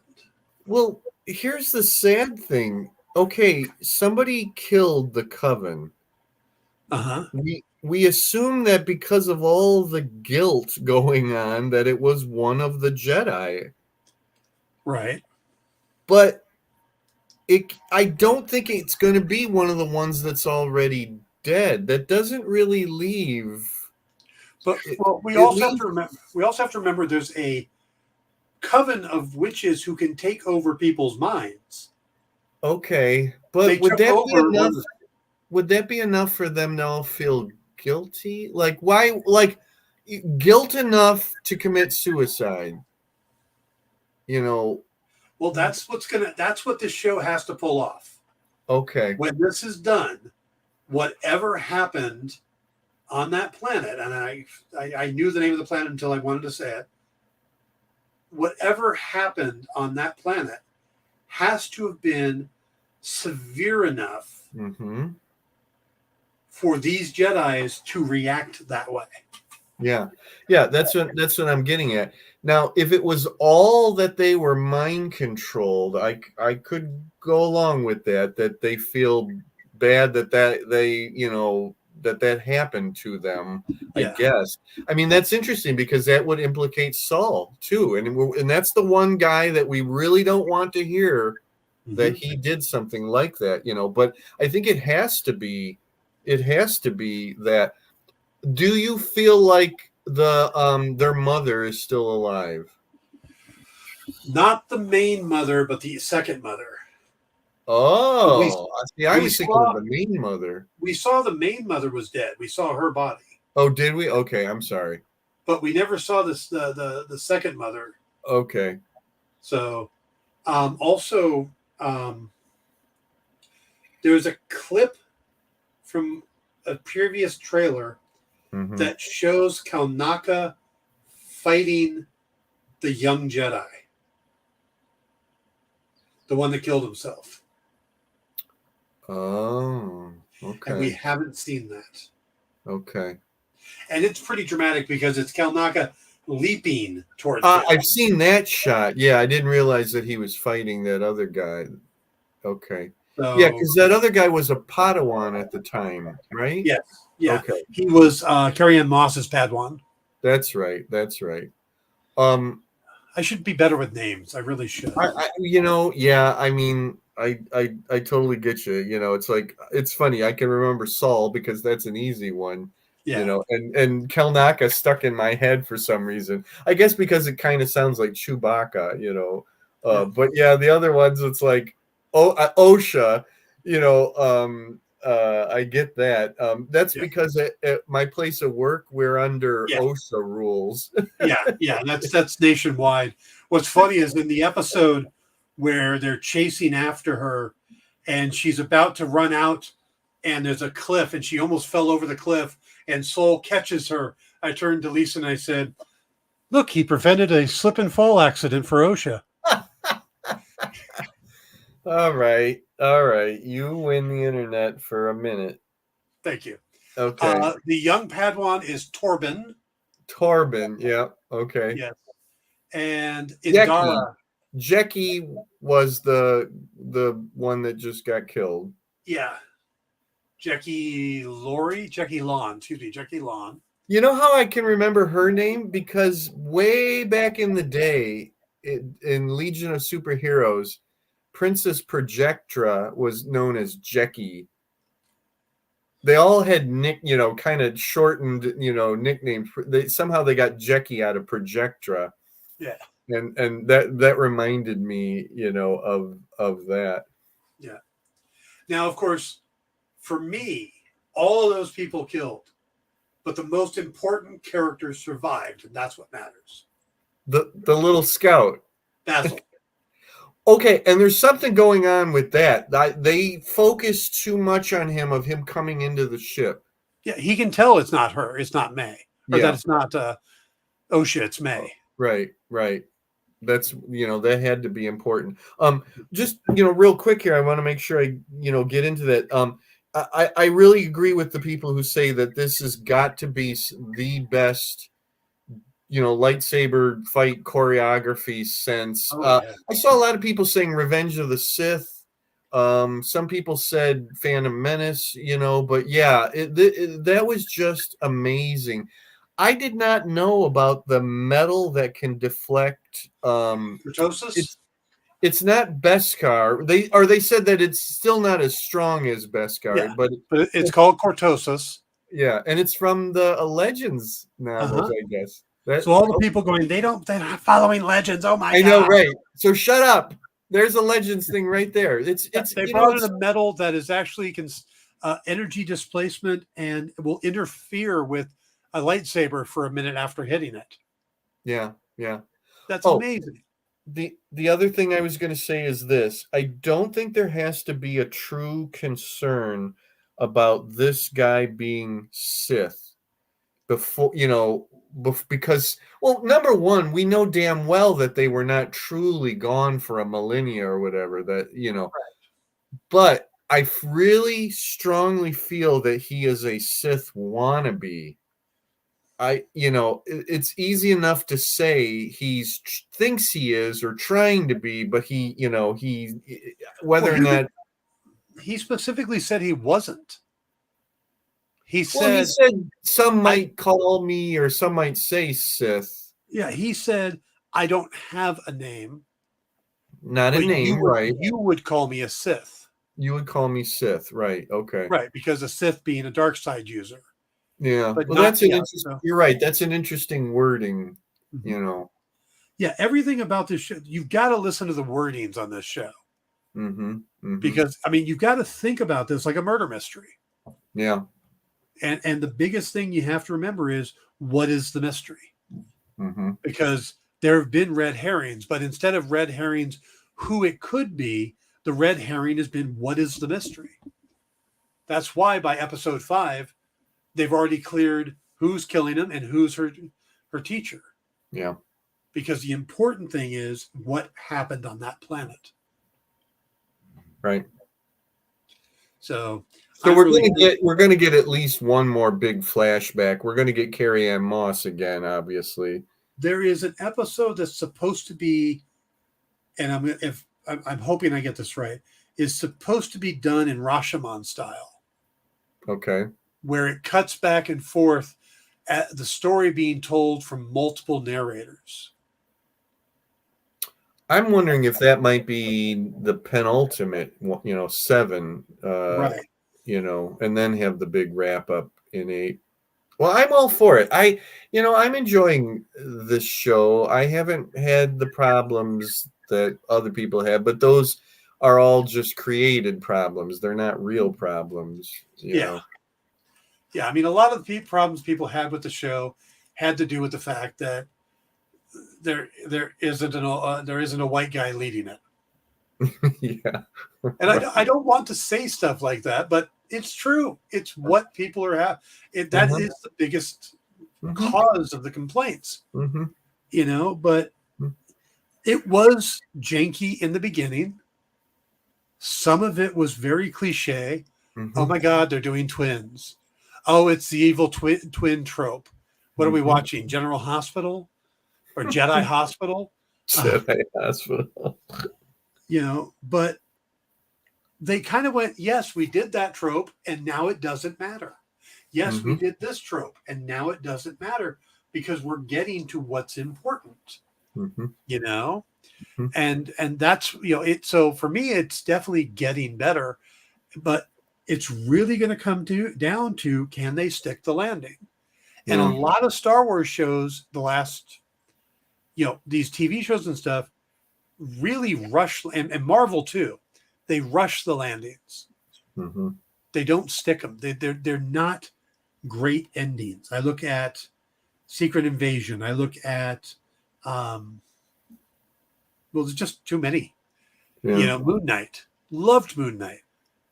Well, here's the sad thing. Okay, somebody killed the Coven. Uh huh. We assume that because of all the guilt going on, that it was one of the Jedi. Right. But I don't think it's going to be one of the ones that's already dead. That doesn't really leave. But It, well, it leaves. we also have to remember there's a coven of witches who can take over people's minds. Okay, They but would took that be over enough? one. Would that be enough for them to all feel guilty? Like, why? Like, guilt enough to commit suicide? You know? Well, that's what this show has to pull off. Okay. When this is done, whatever happened on that planet, and I knew the name of the planet until I wanted to say it. Whatever happened on that planet has to have been severe enough Mm-hmm. for these Jedi's to react that way. Yeah. Yeah. That's what I'm getting at. Now, if it was all that they were mind controlled, I could go along with that. That they feel bad that they that happened to them. I Yeah. guess. I mean, that's interesting because that would implicate Saul too, and that's the one guy that we really don't want to hear that Mhm. he did something like that. But I think it has to be. It has to be that. Do you feel like their mother is still alive? Not the main mother, but the second mother. We Oh, see, I we was thinking of saw the main mother. we saw the main mother was dead. We saw her body, Oh, did we? Okay, I'm sorry. but we never saw this the second mother. Okay. So, also, um, there's a clip from a previous trailer Mhm. that shows Kalnaka fighting the young Jedi, the one that killed himself, Oh, and we okay. haven't seen that. Okay. And it's pretty dramatic because it's Kalnaka leaping towards him. I've seen that shot. Yeah, I didn't realize that he was fighting that other guy. Okay. Yeah, So because that other guy was a Padawan at the time, right? yes, Yeah, Okay, he was Carrie Ann Moss's Padawan. that's right. That's right. Um, I should be better with names. I really should. yeah. I mean, I totally get you. It's like it's funny. I can remember Saul because that's an easy one. Yeah, And Kelnaka stuck in my head for some reason. I guess because it kind of sounds like Chewbacca. yeah, But yeah, the other ones it's like OSHA. I get that. That's yeah, because at my place of work we're under yeah, OSHA rules. yeah. That's nationwide. What's funny is in the episode where they're chasing after her, and she's about to run out, and there's a cliff, and she almost fell over the cliff, and Soul catches her. I turned to Lisa and I said, "Look, he prevented a slip and fall accident for OSHA." All right. All right. You win the internet for a minute. Thank you. Okay. The young Padawan is Torben. Torben. Yeah. Okay. Yes. And Jackie. Indara. Jackie was the one that just got killed. Yeah. Jackie Lawn. Excuse me, Jackie Lawn. You know how I can remember her name? Because way back in the day, in Legion of Superheroes, Princess Projectra was known as Jackie. They all had kind of shortened, nicknames. Somehow they got Jackie out of Projectra. Yeah. And that reminded me, of that. Yeah. Now, of course, for me, all of those people killed, but the most important characters survived, and that's what matters. The little scout. Basil. Okay, and there's something going on with that. They focus too much on him coming into the ship. Yeah, he can tell it's not her, it's not May, or that it's not OSHA, it's May. Right. That's that had to be important. Just real quick here, I want to make sure I get into that. I really agree with the people who say that this has got to be the best lightsaber fight choreography since. Oh, yeah. I saw a lot of people saying Revenge of the Sith. Some people said Phantom Menace, but yeah, that was just amazing. I did not know about the metal that can deflect. Kurtosis? It's not Beskar. They said that it's still not as strong as Beskar, Yeah, but it's called Kurtosis. Yeah, and it's from the Legends novels, I guess. So all the people going, they're not following Legends. Oh my God! I know, right? So shut up. There's a Legends thing right there. They brought in a metal that is actually energy displacement and will interfere with a lightsaber for a minute after hitting it. Yeah. That's amazing. The other thing I was going to say is this. I don't think there has to be a true concern about this guy being Sith before, because, well, number one, we know damn well that they were not truly gone for a millennia or whatever right. But I really strongly feel that he is a Sith wannabe. It's easy enough to say thinks he is or trying to be, but whether or not he specifically said he wasn't. He said some might call me or some might say Sith. Yeah, he said, I don't have a name. Not a name, right? You would call me a Sith. You would call me Sith, right? Okay. Right, because a Sith being a dark side user. Yeah, but well, that's you're right. That's an interesting wording, Yeah, everything about this show, you've got to listen to the wordings on this show. Because, you've got to think about this like a murder mystery. Yeah. And the biggest thing you have to remember is, what is the mystery? Because there have been red herrings, but instead of red herrings, who it could be, the red herring has been, what is the mystery? That's why by episode 5, they've already cleared who's killing him and who's her teacher. Yeah. Because the important thing is what happened on that planet. Right. So we're going to get at least one more big flashback. We're going to get Carrie Ann Moss again, obviously. There is an episode that's supposed to be, and I'm hoping I get this right, is supposed to be done in Rashomon style. Okay. where it cuts back and forth at the story being told from multiple narrators. I'm wondering if that might be the penultimate, 7, Right. and then have the big wrap up in 8. Well, I'm all for it. I'm enjoying this show. I haven't had the problems that other people have, but those are all just created problems. They're not real problems. Yeah. I mean, a lot of the problems people had with the show had to do with the fact that there isn't a white guy leading it. Yeah. And I don't want to say stuff like that, but it's true. It's what people are having. That is the biggest cause of the complaints. But it was janky in the beginning. Some of it was very cliche. Oh my God, they're doing twins. Oh, it's the evil twin trope. What are we watching? General Hospital or Jedi Hospital? Jedi Hospital. But they kind of went, yes, we did that trope, and now it doesn't matter. Yes, we did this trope, and now it doesn't matter because we're getting to what's important. And that's it. So for me, it's definitely getting better, but it's really going to come down to, can they stick the landing? And a lot of Star Wars shows, the last, these TV shows and stuff, really rush, and Marvel too. They rush the landings. They don't stick them. They're not great endings. I look at Secret Invasion. I look at, there's just too many. Moon Knight. Loved Moon Knight.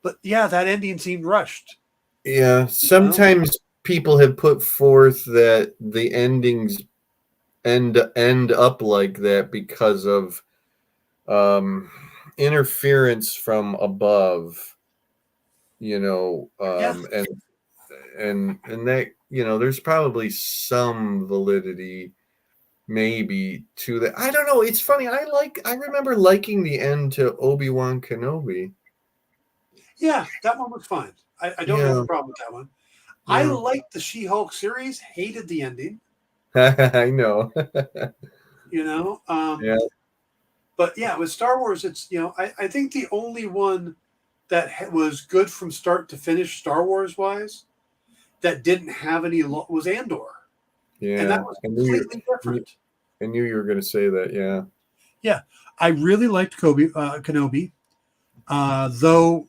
But yeah, that ending seemed rushed. Yeah, sometimes people have put forth that the endings end up like that because of interference from above, and that, there's probably some validity maybe to that. I don't know. It's funny. I remember liking the end to Obi-Wan Kenobi. Yeah, that one was fine. I don't have a problem with that one. Yeah. I liked the She-Hulk series, hated the ending. I know. But yeah, with Star Wars, it's, I think the only one that was good from start to finish, Star Wars wise, that didn't have any was Andor. Yeah. And that was completely different. I knew you were going to say that. Yeah. Yeah. I really liked Kenobi, though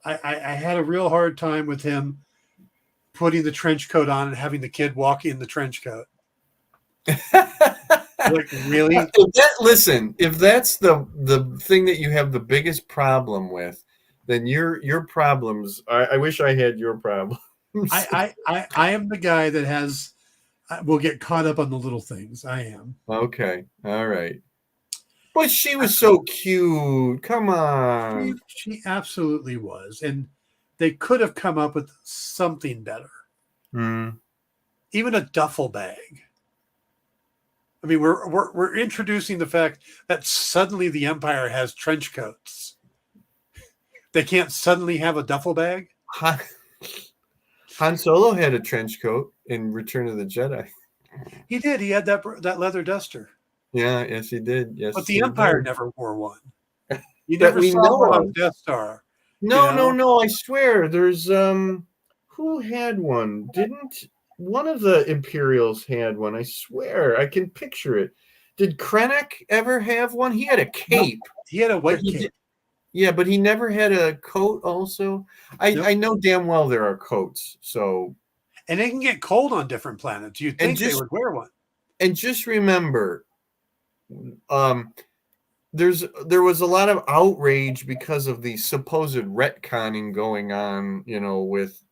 I had a real hard time with him putting the trench coat on and having the kid walk in the trench coat. Like, really? Listen, if that's the thing that you have the biggest problem with, then your problems. I wish I had your problems. I am the guy that will get caught up on the little things. I am. Okay. All right. But she was so cute. Come on. She absolutely was. And they could have come up with something better. Even a duffel bag. I mean, we're introducing the fact that suddenly the Empire has trench coats. They can't suddenly have a duffel bag. Han Solo had a trench coat in Return of the Jedi. He did. He had that leather duster. Yeah, yes, he did. Yes, but the Empire never wore one. You never saw one on Death Star. No. I swear, there's who had one? Didn't one of the Imperials had one? I swear, I can picture it. Did Krennic ever have one? He had a cape. No, he had a white cape. Yeah, but he never had a coat. Also, I know damn well there are coats. So, and they can get cold on different planets. You'd think they would wear one. And just remember, there was a lot of outrage because of the supposed retconning going on, with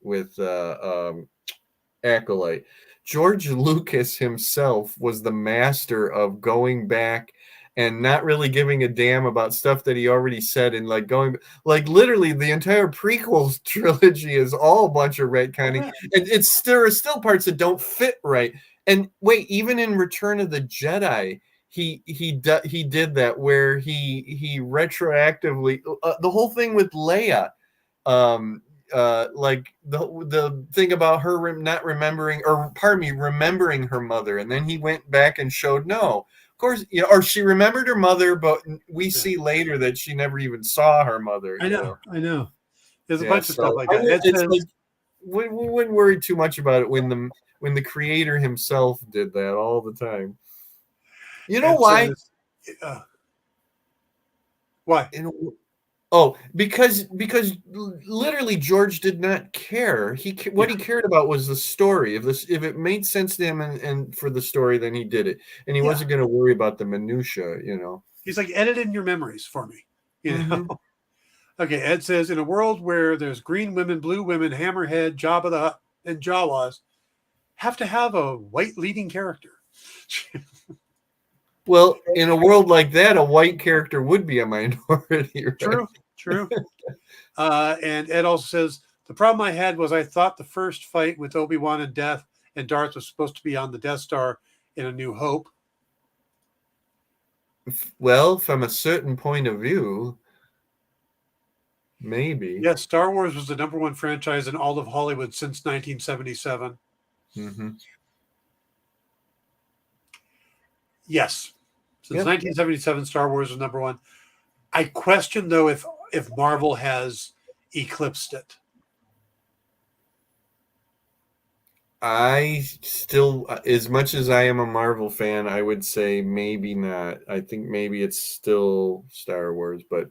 Acolyte. George Lucas himself was the master of going back and not really giving a damn about stuff that he already said, and literally the entire prequel trilogy is all a bunch of retconning, and there are still parts that don't fit right. And wait, even in Return of the Jedi, he did that, where he retroactively the whole thing with Leia, like the thing about her not remembering, or pardon me, remembering her mother, and then he went back and showed no. Of course, you know, or she remembered her mother, but we see later that she never even saw her mother. I know. There's a Yeah, bunch of stuff like I that. would- It it's says, like we wouldn't worry too much about it when the creator himself did that all the time. You know it why? says, why? Because literally George did not care. What he cared about was the story. If it made sense to him and for the story, then he did it, and he wasn't going to worry about the minutia. You know, He's like, edit in your memories for me. You know. Mhm. Okay, Ed says, in a world where there's green women, blue women, Hammerhead, Jabba the Hutt, and Jawas, have to have a white leading character. Well, in a world like that, a white character would be a minority. Right? True. And Ed also says, the problem I had was I thought the first fight with Obi-Wan and Darth was supposed to be on the Death Star in A New Hope. Well, from a certain point of view, maybe. Yes, Star Wars was the #1 franchise in all of Hollywood since 1977. Mm-hmm. Yes. Since 1977, Star Wars was #1. I question, though, if Marvel has eclipsed it. I still, as much as I am a Marvel fan, I would say maybe not. I think maybe it's still Star Wars, but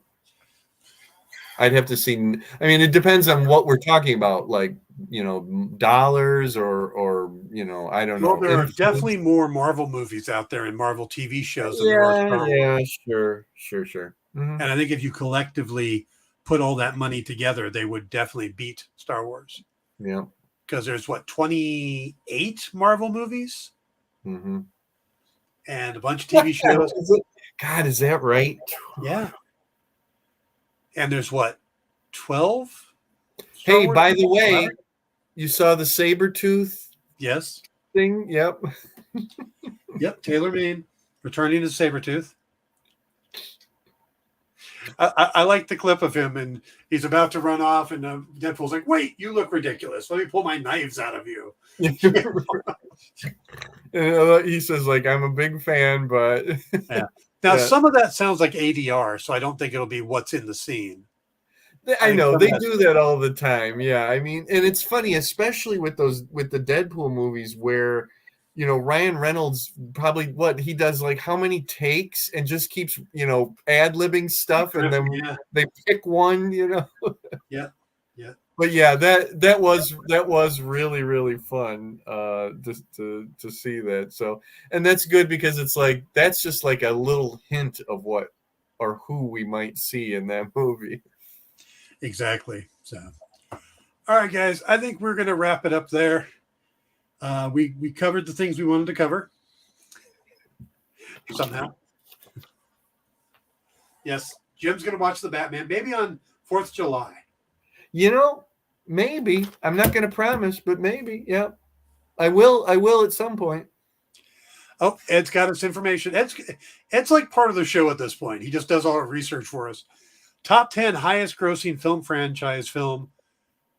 I'd have to see. I mean, it depends on what we're talking about, like, you know, dollars or you know, I don't know. Well, there are definitely more Marvel movies out there and Marvel TV shows than there are Star Wars. Yeah, sure. And I think if you collectively put all that money together, they would definitely beat Star Wars. Yeah. Because there's 28 Marvel movies Mm-hmm. and a bunch of TV shows. God, is that right? Yeah. And there's 12? Hey, by the way, you saw the Sabretooth Yes. thing? Yep. Yep. Taylor Mane returning as Sabretooth. I like the clip of him, and he's about to run off, and Deadpool's like, wait, you look ridiculous. Let me pull my knives out of you. He says, like, I'm a big fan, but yeah. Now, some of that sounds like ADR, so I don't think it'll be what's in the scene. I know they do that all the time. Yeah, I mean, and it's funny, especially with the Deadpool movies, where, you know, Ryan Reynolds probably he does like how many takes and just keeps, you know, ad-libbing stuff, and then they pick one, you know. Yeah. But yeah, that was really, really fun to see that. So, and that's good because it's like that's just like a little hint of what or who we might see in that movie. Exactly. So, all right, guys, I think we're going to wrap it up there. We covered the things we wanted to cover somehow. Yes, Jim's going to watch the Batman, maybe on 4th of July. You know, maybe. I'm not going to promise, but maybe. Yeah, I will at some point. Oh, Ed's got us information. Ed's like part of the show at this point. He just does all our research for us. Top 10 highest grossing film franchise film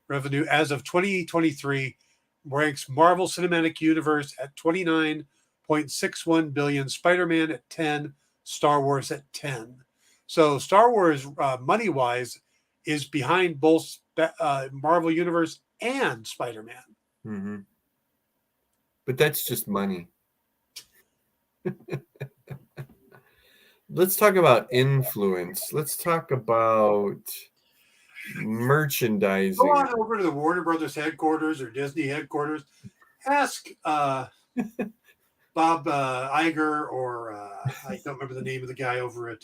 revenue as of 2023 ranks Marvel Cinematic Universe at 29.61 billion, Spider-Man at 10, Star Wars at 10. So Star Wars, money-wise, is behind both Marvel Universe and Spider-Man. Mm-hmm. But that's just money. Let's talk about influence. Let's talk about merchandising. Go on over to the Warner Brothers headquarters or Disney headquarters. Ask Bob Iger or I don't remember the name of the guy over at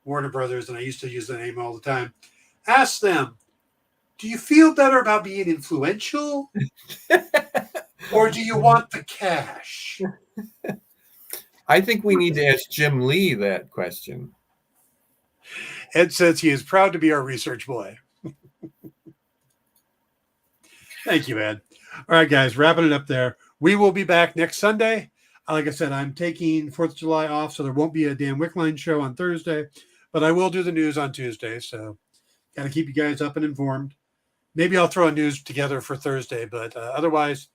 Warner Brothers, and I used to use the name all the time. Ask them, do you feel better about being influential or do you want the cash? I think we need to ask Jim Lee that question. Ed says he is proud to be our research boy. Thank you, Ed. All right, guys, wrapping it up there. We will be back next Sunday. Like I said, I'm taking 4th of July off, so there won't be a Dan Wickline show on Thursday, but I will do the news on Tuesday. So if Got to keep you guys up and informed. Maybe I'll throw a news together for Thursday, but otherwise,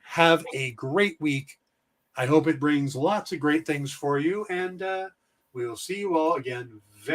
have a great week. I hope it brings lots of great things for you, and we will see you all again